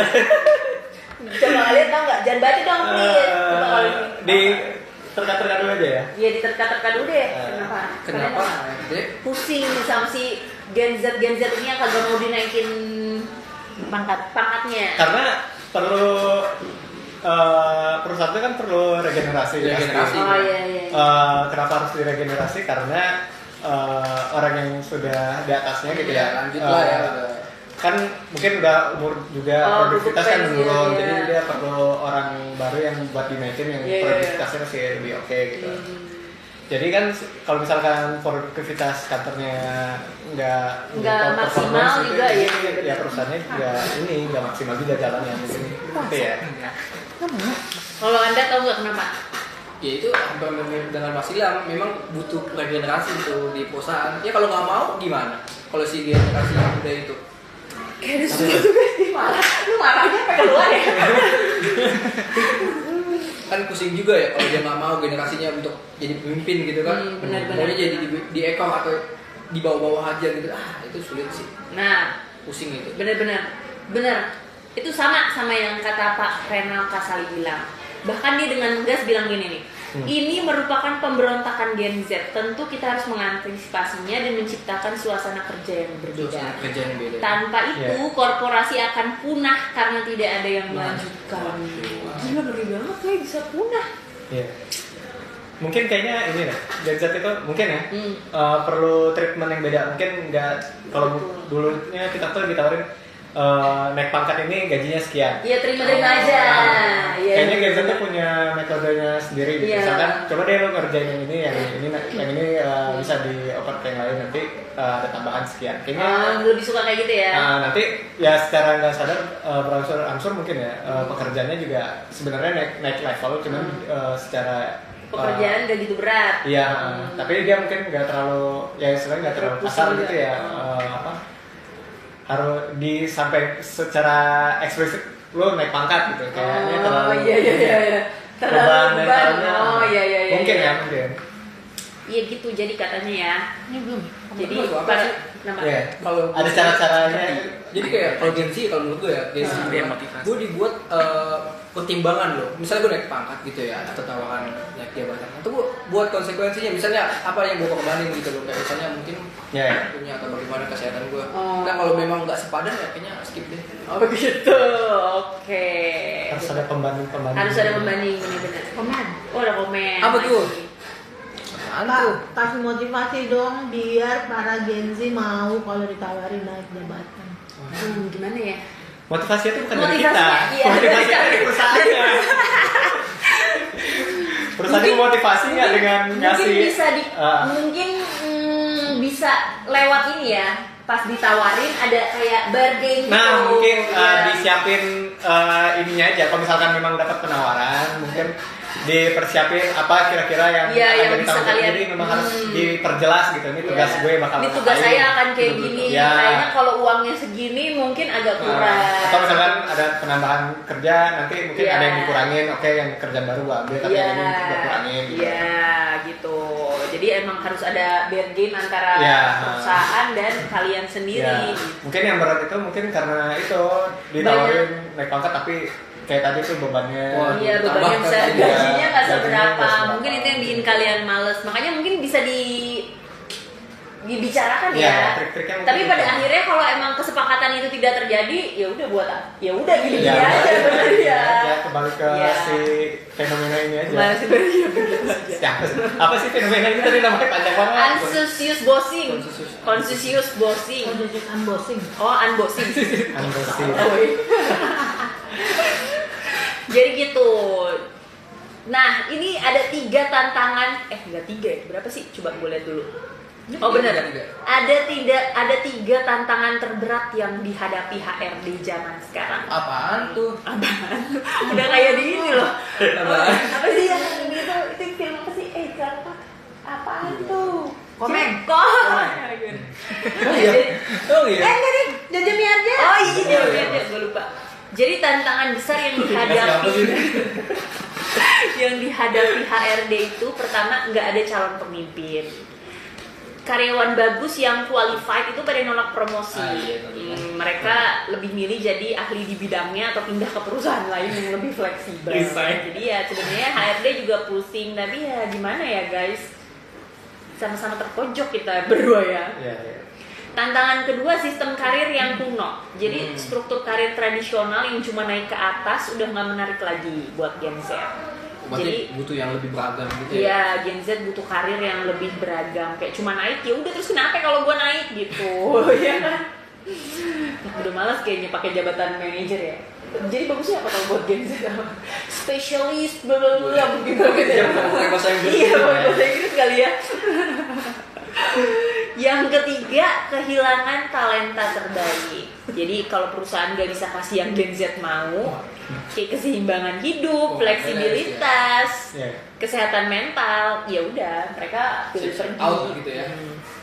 Coba kalian tahu nggak? Jangan baca dong, please. Coba kalian. Di terka-terka dulu aja ya. Iya diterka-terka dulu deh. Kenapa? Kenapa Kalian HRD? pusing sama si Gen Z ini yang kagak mau dinaikin pangkatnya? Karena perlu perusahaan itu kan perlu regenerasi. Regenerasi. Oh iya. Kenapa harus diregenerasi? Karena orang yang sudah di atasnya gitu ya. Lanjut lah ya. Kan mungkin udah umur juga produktivitas kan pensiun, menurun, iya. jadi dia perlu orang baru yang buat dinaikin yang Iya. produktivitasnya masih lebih oke gitu. Jadi kan kalau misalkan produktivitas kantornya nggak top maksimal performance gitu, juga ya. ya perusahaannya juga ini nggak maksimal juga jalannya mungkin gitu ya. Kalau Anda tahu nggak kenapa? Ya itu hampir mirip dengan Mas Ilham, memang butuh regenerasi itu di perusahaan. Ya kalau nggak mau gimana? Kalau si generasi yang muda itu Kayak ada sesuatu guys di marah. Lu marahnya sampai keluar ya? kan pusing juga ya kalau dia nggak mau generasinya untuk jadi pemimpin gitu kan. Benar-benar. Maunya jadi di ekor atau di bawah-bawah aja gitu. Itu sulit sih. Nah, Pusing itu. benar. Itu sama yang kata Pak Renal Kasali bilang. Bahkan dia dengan tegas bilang gini nih. Ini merupakan pemberontakan Gen Z. Tentu kita harus mengantisipasinya dan menciptakan suasana kerja yang berbeda. Suasana kerja yang beda. Tanpa itu, korporasi akan punah karena tidak ada yang melanjutkan. Gila, ngeri banget kayak bisa punah. Iya. Mungkin kayaknya ini deh, Gen Z itu mungkin ya perlu treatment yang beda. Mungkin nggak, kalau dulunya kita tuh ditawarin naik pangkat ini gajinya sekian. Iya, terima-terima aja. Iya. Kayaknya Gen Z tuh punya metodenya sendiri gitu. Iya. Misalkan coba deh lo ngerjain yang ini bisa dioper ke yang lain, nanti ada tambahan sekian. Kayaknya Lebih suka kayak gitu ya. nanti ya secara nggak sadar berangsur-angsur mungkin ya pekerjaannya juga sebenarnya naik level, cuman secara Pekerjaan gak gitu berat. iya, tapi dia mungkin nggak terlalu ya istilahnya nggak terlalu kasar gitu ya, harus sampai secara eksplisit lo naik pangkat gitu kayaknya terlalu iya. beban mentalnya. Iya. Mungkin ya mungkin. Iya gitu, jadi katanya ya. Ini belum. Jadi Apa pada sih? nama. Iya. Kalau Ada cara-caranya. Jadi kayak kalau Gen Z, kalau menurut gue ya Gen Z Dia motivasi. gue dibuat pertimbangan loh. Misalnya gue naik pangkat gitu ya, atau tawaran naik jabatan, atau gue buat konsekuensinya. Misalnya apa yang gue korbanin gitu loh. Kayak misalnya mungkin Ya. punya atau bagaimana kesehatan gue. Oh. Nah kalau memang nggak sepadan ya kayaknya skip deh. Oh begitu. Oke. Harus ada pembanding. Harus ada pembanding, benar-benar. Komen. Oh, ada komen. Apa tuh? lagi. Pak, kasih motivasi dong biar para Gen Z mau kalau ditawarin naik jabatan. Gimana ya? Motivasi itu bukan dari Motivasinya, kita. iya. Motivasi dari perusahaannya. Perusahaan itu motivasi nggak dengan ngasih mungkin bisa lewat ini ya. Pas ditawarin ada kayak bargain gitu. Nah, mungkin Ya. disiapin ininya aja. Kalau misalkan memang dapat penawaran, mungkin dipersiapin apa kira-kira yang Iya, yang akan bisa ditanggung. kalian- Jadi memang harus diperjelas gitu. Ini tugas Iya. gue bakal Ini tugas ngapain. saya akan kayak gini. Ya. Kayaknya kalau uangnya segini mungkin agak kurang. Atau misalkan ada penambahan kerja, nanti mungkin Iya. ada yang dikurangin. Oke, yang kerjaan baru gue ambil, tapi yang ini gue kurangin. Gitu. Iya, gitu. Jadi emang harus ada bargain antara Iya. perusahaan dan kalian sendiri. Ya, mungkin yang berat itu mungkin karena itu ditawarin naik pangkat tapi kayak tadi tuh bebannya. Wah, Iya, tambah bebannya bisa kan, gajinya iya. nggak Gajinya seberapa. nggak seberapa. Mungkin itu yang bikin kalian males. Makanya mungkin bisa dibicarakan Iya, ya. trik-triknya mungkin Tapi pada itu. akhirnya kalau emang kesepakatan itu tidak terjadi, ya udah ya udah gini Ya, aja benar ya. Ya, kembali ke Iya. si fenomena ini aja. Masih Siapa sih? Apa sih fenomena ini tadi namanya panjang banget? Ansusius bossing. Confucius bossing. Oh, jadi unboxing. Oh, unboxing. Anbosi. Jadi gitu. Nah, ini ada 3 tantangan. Enggak 3 ya? Berapa sih? Coba gue lihat dulu. Oh benar. Tiga. Ada 3 tantangan terberat yang dihadapi HRD zaman sekarang. Apaan tuh? Apaan? Udah kayak di ini loh. Apaan? Apa sih yang ini tuh? Itu film apa sih? Apa? Apaan tuh? Komen. Kok? Oh iya. Oh iya. Enggak nih, Jaja Miarja. Oh iya, gue lupa. Jadi tantangan besar yang dihadapi yang dihadapi HRD itu pertama nggak ada calon pemimpin. Karyawan bagus yang qualified itu pada nolak promosi. Mereka lebih milih jadi ahli di bidangnya atau pindah ke perusahaan lain yang lebih fleksibel. Jadi ya sebenarnya HRD juga pusing, tapi ya gimana ya guys, sama-sama terpojok kita berdua ya. Tantangan kedua, sistem karir yang kuno. Jadi struktur karir tradisional yang cuma naik ke atas udah nggak menarik lagi buat Gen Z. Jadi butuh yang lebih beragam gitu ya. Iya, Gen Z butuh karir yang lebih beragam. Kayak cuma naik ya udah, terus kenapa kalau gue naik gitu. Ya kan? Udah malas kayaknya pakai jabatan manajer ya. Jadi bagusnya apa kalau buat Gen Z? Spesialis bla bla bla gitu ya. Pakai bahasa Inggris. Iya, pakai bahasa Inggris kali ya. Yang ketiga, kehilangan talenta terbaik. Jadi kalau perusahaan gak bisa kasih yang Gen Z mau, kayak keseimbangan hidup, fleksibilitas, kesehatan mental, ya udah mereka pilih pergi. Out gitu ya.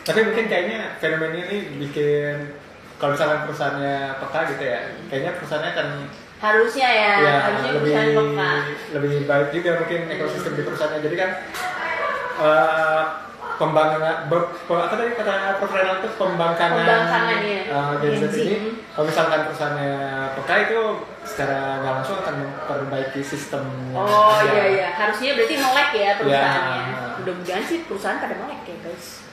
Tapi mungkin kayaknya fenomena ini bikin, kalau misalnya perusahaannya peka gitu ya, kayaknya perusahaannya akan harusnya harusnya lebih perusahaan peka. lebih baik juga mungkin ekosistem di perusahaannya. Jadi kan pembangunan apa tadi kata Prof Renal itu pembangkangan Gen Z ini, kalau misalkan perusahaannya peka itu secara nggak langsung akan memperbaiki sistem. Oh iya, harusnya berarti melek ya perusahaannya. Mudah-mudahan sih perusahaan pada melek ya guys.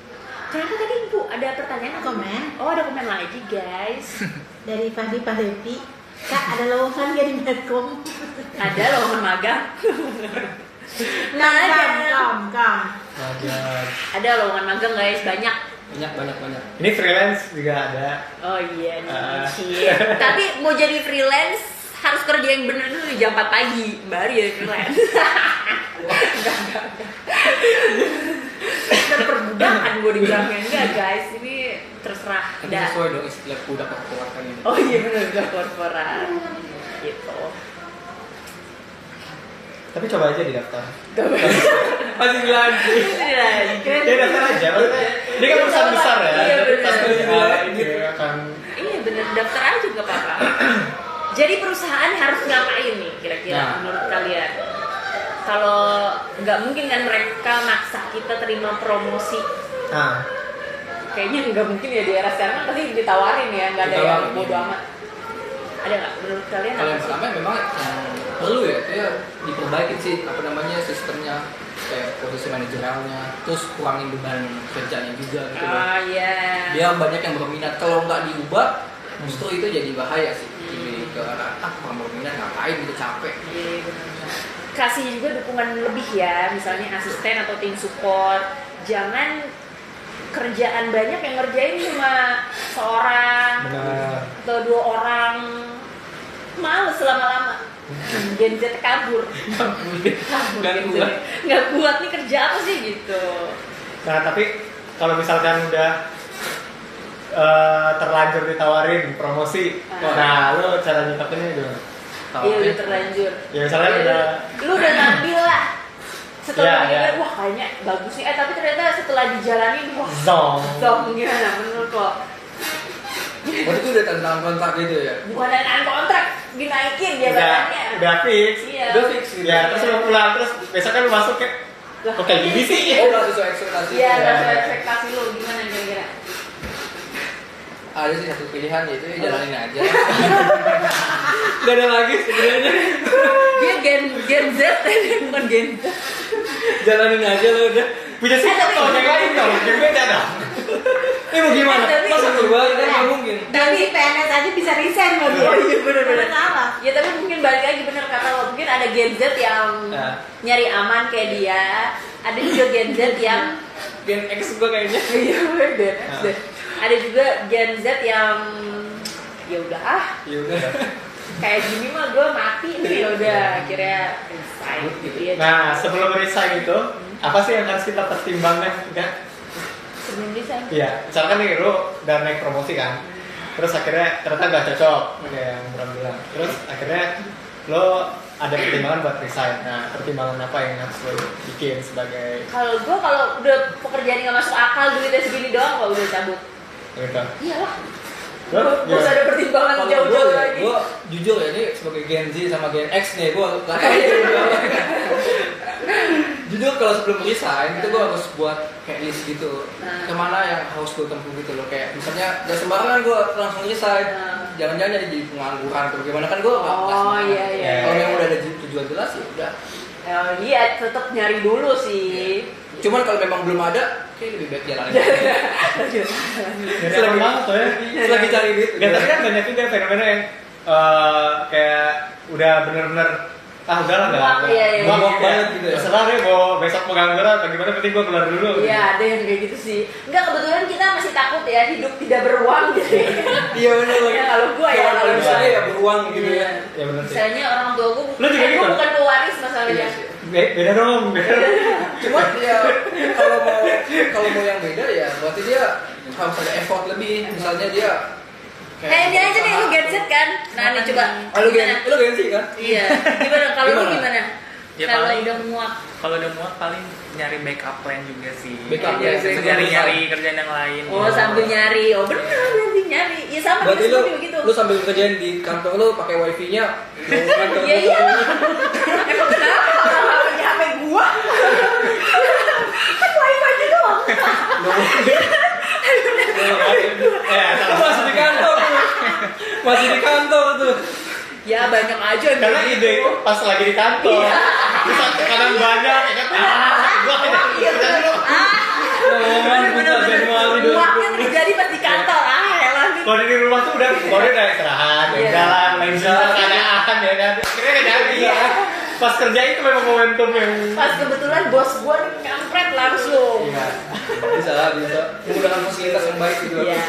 Kenapa tadi Bu ada pertanyaan? Komen. Oh ada komen lagi guys. Dari Fahdi Padepi. Kak, ada lowongan gak di Medcom? Ada lowongan magang. Ada lowongan magang guys, banyak. Banyak. Ini freelance juga ada. Oh iya nih. Tapi mau jadi freelance harus kerja yang bener dulu di jam 4 pagi baru jadi freelance. Enggak. Perbudakan gue dibilangnya enggak guys, ini terserah. Tapi sesuai dong istilah udah korporat ini. Oh iya benar, udah korporat gitu. Tapi coba aja didaftar. Masih dilanjut. Ya daftar aja. Ini kan perusahaan besar ya. Iya benar. Ini akan. Iya benar, daftar aja nggak apa-apa. Jadi perusahaan harus ngapain nih kira-kira menurut kalian? Kalau nggak mungkin kan mereka maksa kita terima promosi. Kayaknya nggak mungkin ya di era sekarang pasti ditawarin ya, nggak ada yang bodo amat. Ada nggak menurut kalian? Kalau yang pertama memang perlu ya, itu ya diperbaiki sih sistemnya, kayak posisi manajerialnya, terus kurangin beban kerjanya juga gitu. Iya. Biar banyak yang berminat. Kalau nggak diubah, justru itu jadi bahaya sih. Jadi ke arah kurang berminat, ngapain gitu, capek. Iya benar. Kasih juga dukungan lebih ya, misalnya asisten atau tim support. Jangan kerjaan banyak yang ngerjain cuma seorang atau 2 orang. Males lama-lama. Gen Z kabur. Nggak kuat nih kerja apa sih gitu. Nah tapi kalau misalkan udah terlanjur ditawarin promosi, nah lo cara nyikapinnya gimana? Iya udah terlanjur. Ya misalnya lu udah ngambil lah. Setelah dilihat, wah kayaknya bagus nih. Tapi ternyata setelah dijalani, wah zong gimana menurut lo? Waktu itu udah tanda kontrak gitu ya? Bukan tanda kontrak, dinaikin jabatannya. Udah fix. Iya. Udah fix gitu. Ya terus lo pulang, terus besok kan lo masuk kayak kok kayak gini sih? Oh nggak sesuai ekspektasi. Iya nggak sesuai ekspektasi lo, gimana kira-kira? Ada sih satu pilihan yaitu ya jalanin aja. Gak ada lagi sebenarnya. Dia Gen Z, bukan Gen Z. Jalanin aja lo udah. Punya sih kalau yang lain dong, yang beda dong. Ini mau gimana? Masa keluar kan nggak mungkin. Tapi PNS aja bisa resign loh. Oh iya benar-benar. Salah. Ya tapi mungkin balik lagi bener kata lo, mungkin ada Gen Z yang nyari aman kayak dia. Ada juga Gen Z yang Gen X gua kayaknya. iya Gen X deh. Ada juga Gen Z yang ya udah kayak gini mah gue mati nih, ya udah akhirnya resign gitu ya. Nah sebelum resign itu apa sih yang harus kita pertimbangkan kan? Sebelum resign? Iya, misalkan nih lo udah naik promosi kan, terus akhirnya ternyata nggak cocok kayak yang Bram bilang, terus akhirnya lo ada pertimbangan buat resign. Nah pertimbangan apa yang harus lo bikin sebagai? Kalau gue kalau udah pekerjaan nggak masuk akal, duitnya segini doang, kalau udah cabut. Gitu. Iyalah. Gak usah ada pertimbangan Kalau jauh-jauh gue lagi. gue jujur ya, ini sebagai Gen Z sama Gen X nih, gue gak tahu Jujur kalau sebelum resign itu gue harus buat kayak list gitu. Kemana yang harus gue tempuh gitu loh. Kayak misalnya gak sembarangan gue langsung resign. Jangan-jangan jadi pengangguran atau gimana kan gue nggak Oh iya. Kalau yang udah ada tujuan jelas ya udah. Iya, tetap nyari dulu sih. Cuman kalau memang belum ada, kayak lebih baik jalan aja. Selagi banget tuh ya. Selagi cari duit. Gak, tapi kan banyak juga fenomena yang kayak udah bener-bener udahlah Muak, iya. Muak banget gitu ya. Terserah deh mau besok pengangguran atau gimana, penting gue keluar dulu. Iya, ada yang kayak gitu sih. Enggak, kebetulan kita masih takut ya hidup tidak beruang gitu. Iya benar. Ya kalau gua ya, kalau misalnya ya beruang gitu ya. Ya bener sih. Misalnya orang tua gua Lu juga gitu? gua bukan pewaris masalahnya. Beda dong, beda. Cuman ya kalau mau yang beda ya berarti dia harus ada effort lebih. Misalnya dia Kayak ini aja nih, lu Gen Z kan? Nah, nih coba. Lu Gimana? Gen Z kan? Iya. Gimana? Kalau lu Gimana? gimana? Ya, Kalau paling- udah muak. Kalau udah muat paling nyari backup plan juga sih. Backup Iya, plan. Nyari-nyari kerjaan yang lain. Oh, sambil nyari. Oh, benar nanti nyari. Ya sama Berarti kita lu seperti begitu. sambil kerjain di kantor lu pakai wifi-nya. Iya, iya. Emang kenapa? Kalau punya HP gua. Kan wifi-nya doang. Masih di kantor tuh. Masih di kantor tuh. Ya banyak aja yang Karena kayak ide itu pas lagi di kantor. Iya. Bisa kadang banyak, ya kan? Gua Iya, bener. Januari Muaknya terjadi pas di kantor. Elah nih. Kalau di rumah tuh udah udah istirahat, Iya. jalan, main jalan, keadaan ya kan. Akhirnya nggak jadi. Iya. Pas kerja itu memang momentum yang. Pas kebetulan bos gua nih kampret langsung. Iya. Bisa lah, bisa. Menggunakan fasilitas yang baik gitu. Iya,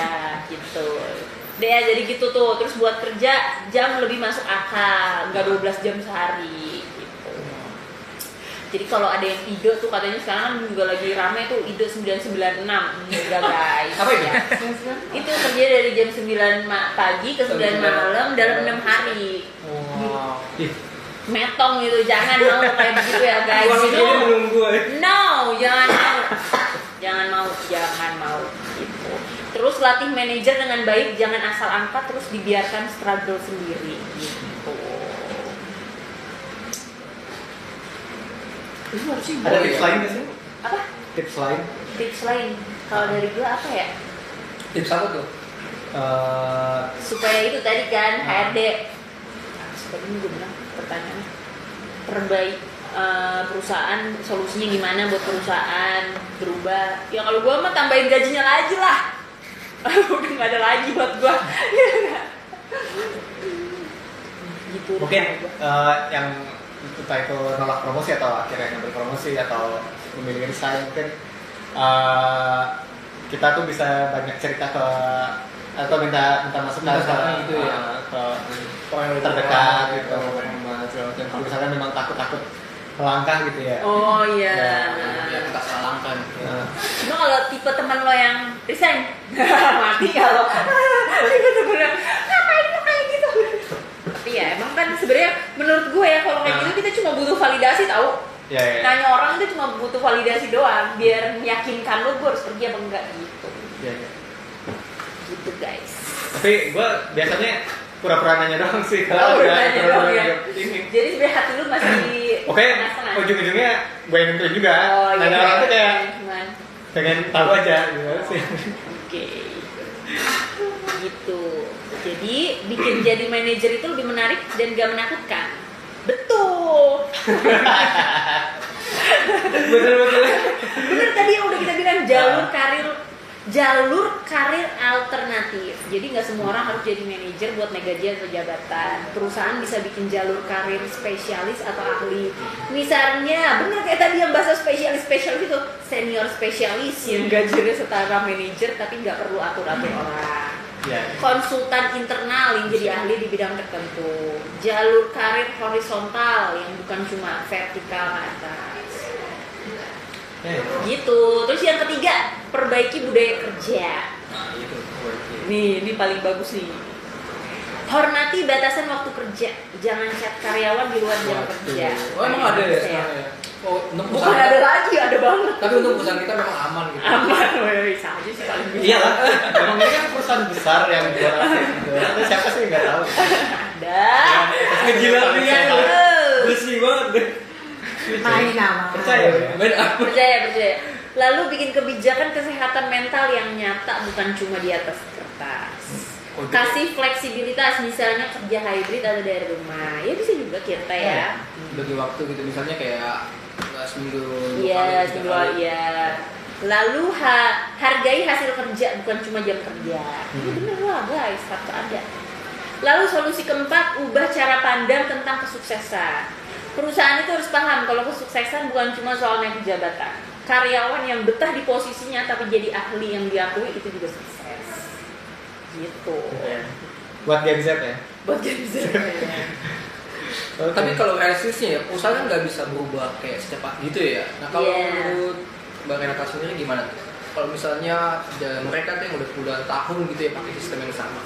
gitu. Deh ya, jadi gitu tuh. Terus buat kerja jam lebih masuk akal, nggak 12 jam sehari gitu. Jadi kalau ada yang ide tuh katanya sekarang juga lagi rame tuh ide 996. Enggak guys. Apa itu? Ya. Itu kerja dari jam 9 pagi ke 9 malam dalam 6 hari. Wow. Metong gitu, jangan mau kayak begitu ya guys. Uang ini menunggu ya. No, jangan mau. Jangan mau gitu. Terus latih manajer dengan baik, jangan asal angkat terus dibiarkan struggle sendiri gitu. Ini harusnya Ada tips lain nggak sih? apa? Tips lain? Tips lain. Kalau dari gua apa ya? Tips apa tuh? Supaya itu tadi kan HRD. Supaya ini gue bilang pertanyaannya. Perbaik perusahaan, solusinya gimana buat perusahaan berubah? Ya kalau gua mah tambahin gajinya lagi lah. Udah nggak ada lagi buat gua. Gitu. Mungkin yang entah itu nolak promosi atau akhirnya ngambil promosi atau memilih resign, mungkin kita tuh bisa banyak cerita ke atau minta masukan Minta saran gitu ya. ke Orang yang terdekat gitu. gitu, dan kalau misalnya memang takut melangkah gitu ya. Oh iya. Ya kita salahkan. Cuma kalau tipe teman lo yang resign, mati kalau tipe temen lo ngapain lo kayak gitu. Tapi ya emang kan sebenarnya menurut gue ya kalau kayak gitu kita cuma butuh validasi tahu. Ya, ya. Nanya orang itu cuma butuh validasi doang biar meyakinkan lo gue harus pergi apa enggak gitu. Ya, ya. Gitu guys. Tapi gue biasanya pura-pura nanya doang sih. Oh, Kalau nanya udah doang ya. ini. Jadi sebenarnya hati lu masih Oke, setengah-setengah. ujung-ujungnya gue yang nentuin juga. Oh iya. Nanya orang tuh kayak Cuman, pengen tahu aja gitu sih. oke. Gitu. Jadi bikin jadi manajer itu lebih menarik dan gak menakutkan. Betul. Betul-betul. Bener tadi yang udah kita bilang jalur karir alternatif. Jadi nggak semua orang harus jadi manajer buat naik gaji atau jabatan. Perusahaan bisa bikin jalur karir spesialis atau ahli. Misalnya, bener kayak tadi yang bahasa spesialis itu senior spesialis yang gajinya setara manajer tapi nggak perlu atur-atur orang. Ya. Konsultan internal yang jadi ahli di bidang tertentu. Jalur karir horizontal yang bukan cuma vertikal ke atas. Gitu. Terus yang ketiga, perbaiki budaya kerja. Nah, itu. Ini paling bagus nih. Hormati batasan waktu kerja. Jangan chat karyawan di luar jam kerja. Oh, emang ada ya Saya. sekarang ya? Oh, untuk Bukan perusahaan. ada lagi, ada banget. Tapi untuk perusahaan kita memang aman gitu. Aman, bisa aja sih paling bisa. Iya lah, emang ini kan perusahaan besar yang jual gitu. Terus siapa sih nggak tahu? Ada. Ngejilat dia. Oh. Bersih banget deh. Main nama. Percaya ya? Beda. Percaya. Lalu bikin kebijakan kesehatan mental yang nyata, bukan cuma di atas kertas. Kasih fleksibilitas, misalnya kerja hybrid atau dari rumah. Ya bisa juga kita ya. Bagi waktu gitu, misalnya kayak seminggu. Iya, seminggu ya. Lalu hargai hasil kerja, bukan cuma jam kerja. Ini bener lah guys, harus ada. Lalu solusi keempat, ubah cara pandang tentang kesuksesan. Perusahaan itu harus paham kalau kesuksesan bukan cuma soal naik jabatan. Karyawan yang betah di posisinya tapi jadi ahli yang diakui itu juga sukses. Gitu. Buat Gen Z ya? Buat Gen Z. Oke. Tapi kalau realistisnya ya, usaha kan nggak bisa berubah kayak secepat gitu ya. Nah kalau menurut Mbak Renata sendiri gimana tuh? Kalau misalnya mereka tuh yang udah puluhan tahun gitu ya pakai sistem yang sama.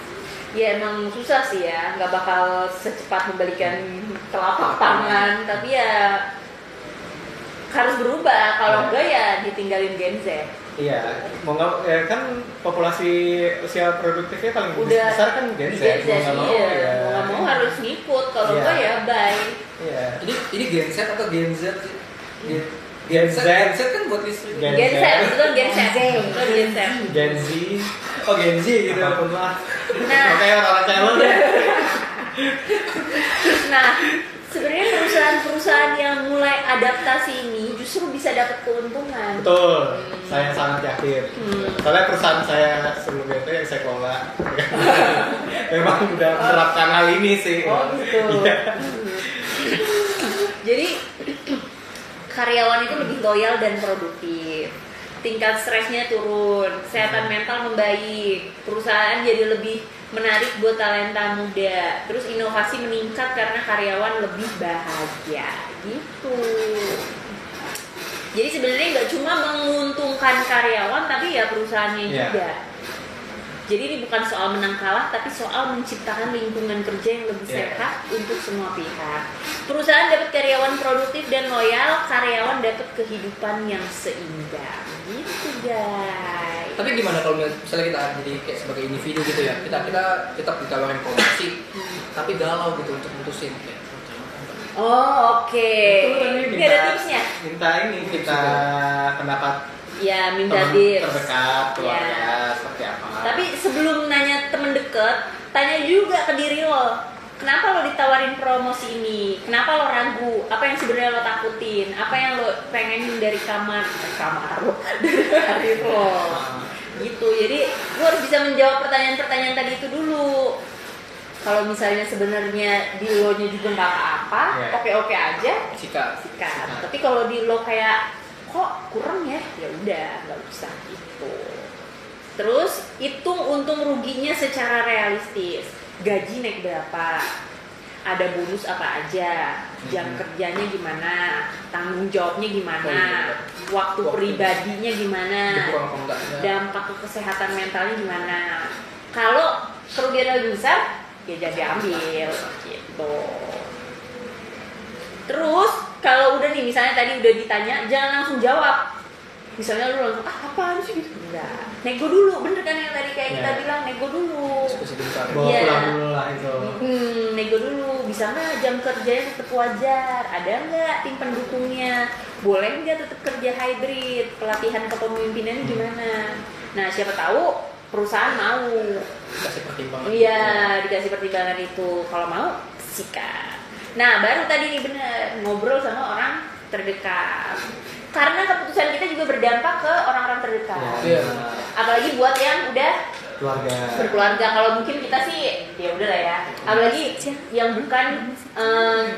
Ya emang susah sih ya, nggak bakal secepat membalikan telapak tangan, tapi ya harus berubah. Kalau enggak ya ditinggalin Gen Z. Iya, mau nggak ya kan populasi usia produktifnya paling Udah besar kan Gen Z. Gen Z, Mau nggak mau iya. ya. Mau nggak mau harus ngikut. Kalau Iya. enggak ya bye. Iya. Ini Gen Z atau Gen Z sih? Gen Z. Gen Z kan buat listrik. Gen Gen Z, Z. betul Gen Z. Betul Gen Z. Gen Z. Oh Gen Z gitu. Apapun lah. Nah. Oke orang calon ya. Nah, sebenarnya perusahaan-perusahaan yang mulai adaptasi ini justru bisa dapat keuntungan. Betul. Saya sangat yakin. Soalnya perusahaan saya sebelumnya itu yang saya kelola memang udah menerapkan hal ini sih. Oh gitu. Iya. Jadi karyawan itu lebih loyal dan produktif. Tingkat stresnya turun, kesehatan mental membaik, perusahaan jadi lebih menarik buat talenta muda. Terus inovasi meningkat karena karyawan lebih bahagia. Gitu. Jadi sebenarnya nggak cuma menguntungkan karyawan, tapi ya perusahaannya juga. Jadi ini bukan soal menang kalah, tapi soal menciptakan lingkungan kerja yang lebih sehat untuk semua pihak. Perusahaan dapat karyawan produktif dan loyal, karyawan dapat kehidupan yang seimbang. Gitu guys. Tapi gimana kalau misalnya kita jadi kayak sebagai individu gitu ya, kita ditawarin promosi, tapi galau gitu untuk mutusin kayak. Oh oke. Ini ada tipsnya? Minta pendapat Ya minta teman tips. terdekat, keluarga, Ya. seperti apa. Tapi sebelum nanya temen deket, tanya juga ke diri lo. Kenapa lo ditawarin promosi ini? Kenapa lo ragu? Apa yang sebenarnya lo takutin? Apa yang lo pengenin dari kamar lo, dari karir lo? Gitu. Jadi lo harus bisa menjawab pertanyaan-pertanyaan tadi itu dulu. Kalau misalnya sebenarnya di lo nya juga nggak apa-apa, oke-oke aja, sikat. Tapi kalau di lo kayak kok kurang ya udah nggak usah gitu. Terus hitung untung ruginya secara realistis. Gaji naik berapa? Ada bonus apa aja? Jam kerjanya gimana? Tanggung jawabnya gimana? Waktu pribadinya gimana? Dampak ke kesehatan mentalnya gimana? Kalau kerugian lebih besar, ya jangan diambil gitu. Terus kalau udah nih misalnya tadi udah ditanya, jangan langsung jawab. Misalnya lu langsung apaan sih gitu. Enggak. Nego dulu, bener kan yang tadi kayak kita bilang, nego dulu. Bawa pulang dulu lah itu. Nego dulu, bisa nggak jam kerjanya tetap wajar? Ada nggak tim pendukungnya? Boleh nggak tetap kerja hybrid? Pelatihan kepemimpinannya gimana? Nah siapa tahu perusahaan mau. Dikasih pertimbangan. Iya, dikasih pertimbangan itu. Kalau mau, sikat. Nah baru tadi nih bener, ngobrol sama orang terdekat. Karena keputusan kita juga berdampak ke orang-orang terdekat. Iya. Apalagi buat yang udah berkeluarga. Kalau mungkin kita sih ya udah lah ya. Apalagi yang bukan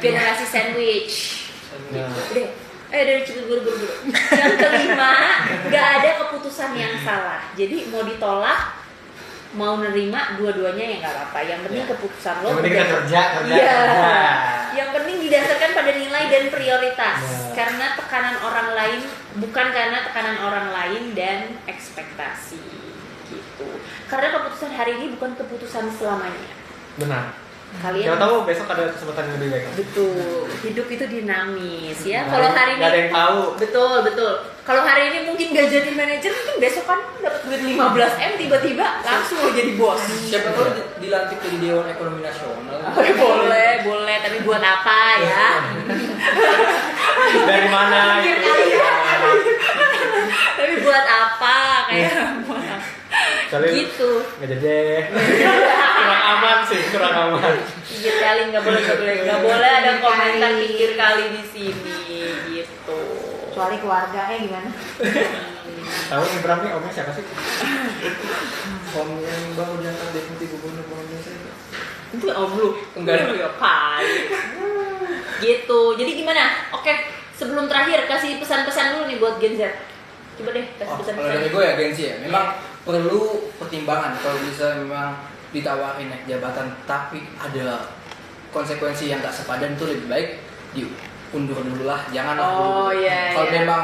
generasi sandwich. Udah. Dari cepet buru-buru. Yang kelima, nggak ada keputusan yang salah. Jadi mau ditolak, mau nerima, dua-duanya ya nggak apa-apa. Yang penting keputusan lo. Yang penting kita kerja. Yang penting didasarkan pada nilai dan prioritas. Karena tekanan orang lain, bukan karena tekanan orang lain dan ekspektasi gitu. Karena keputusan hari ini bukan keputusan selamanya. Benar. Kalian Siapa tahu besok ada kesempatan yang lebih baik. betul. Hidup itu dinamis ya. Kalau hari ini nggak ada yang tahu. Betul. Kalau hari ini mungkin gak jadi manajer, mungkin besok kan dapat duit 15M tiba-tiba langsung lo jadi bos. Siapa tahu dilantik jadi Dewan Ekonomi Nasional. Boleh, tapi buat apa ya? Dari mana Soalnya gitu. nggak jadi deh. Kurang aman sih, kurang aman. Pikir kali nggak boleh ada komentar pikir kali di sini gitu. Kecuali keluarga gimana? Tahu nih Bram nih omnya siapa sih? Om yang baru diangkat deputi gubernur Bank Indonesia. Itu om lu Enggak. kali. Gitu. Jadi gimana? Oke, sebelum terakhir kasih pesan-pesan dulu nih buat Gen Z. Coba deh kasih Kalau pesan-pesan. dari gue ya gengsi ya, memang perlu pertimbangan kalau bisa memang ditawarin naik jabatan, tapi ada konsekuensi yang gak sepadan tuh lebih baik diundur dulu lah, jangan Oh, dulu. iya, Kalau iya. memang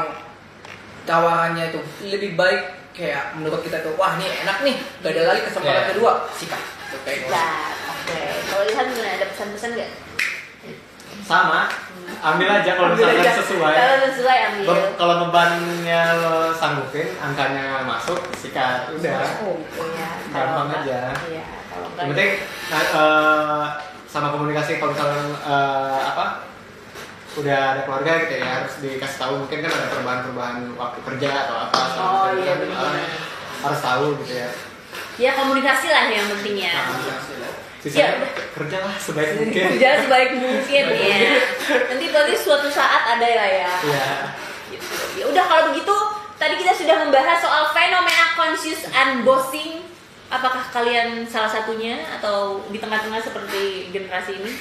tawarannya itu lebih baik kayak menurut kita tuh wah ini enak nih, gak ada lagi kesempatan Iya. kedua, sikat. Oke. Nah, oke. Kalau Ilham gimana? Ada pesan-pesan nggak? Sama, ambil aja kalau misalnya sesuai. Kalau sesuai ambil. Kalau bebannya lo sanggupin, angkanya masuk, sikat, udah. Oh, iya. Gampang aja. Iya, kalau enggak. Yang penting sama komunikasi kalau misalnya udah ada keluarga gitu ya harus dikasih tahu, mungkin kan ada perubahan-perubahan waktu kerja atau apa. Oh, iya, kan, benar. harus tahu gitu ya. Ya komunikasi lah yang penting ya. Sisanya udah. kerjalah sebaik mungkin. Kerja sebaik mungkin ya. Nanti berarti suatu saat ada lah ya. Iya. Gitu. Ya udah kalau begitu tadi kita sudah membahas soal fenomena conscious unbossing. Apakah kalian salah satunya atau di tengah-tengah seperti generasi ini?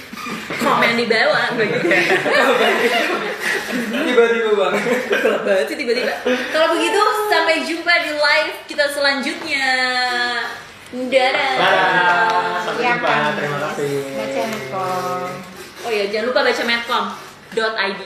Komen di bawah begitu. Tiba-tiba bang. Gelap banget sih tiba-tiba. Kalau begitu sampai jumpa di live kita selanjutnya. Dadah. Dadah. Sampai Iya, jumpa. Kang. Terima kasih. Baca Medcom. Oh ya jangan lupa baca medcom.id.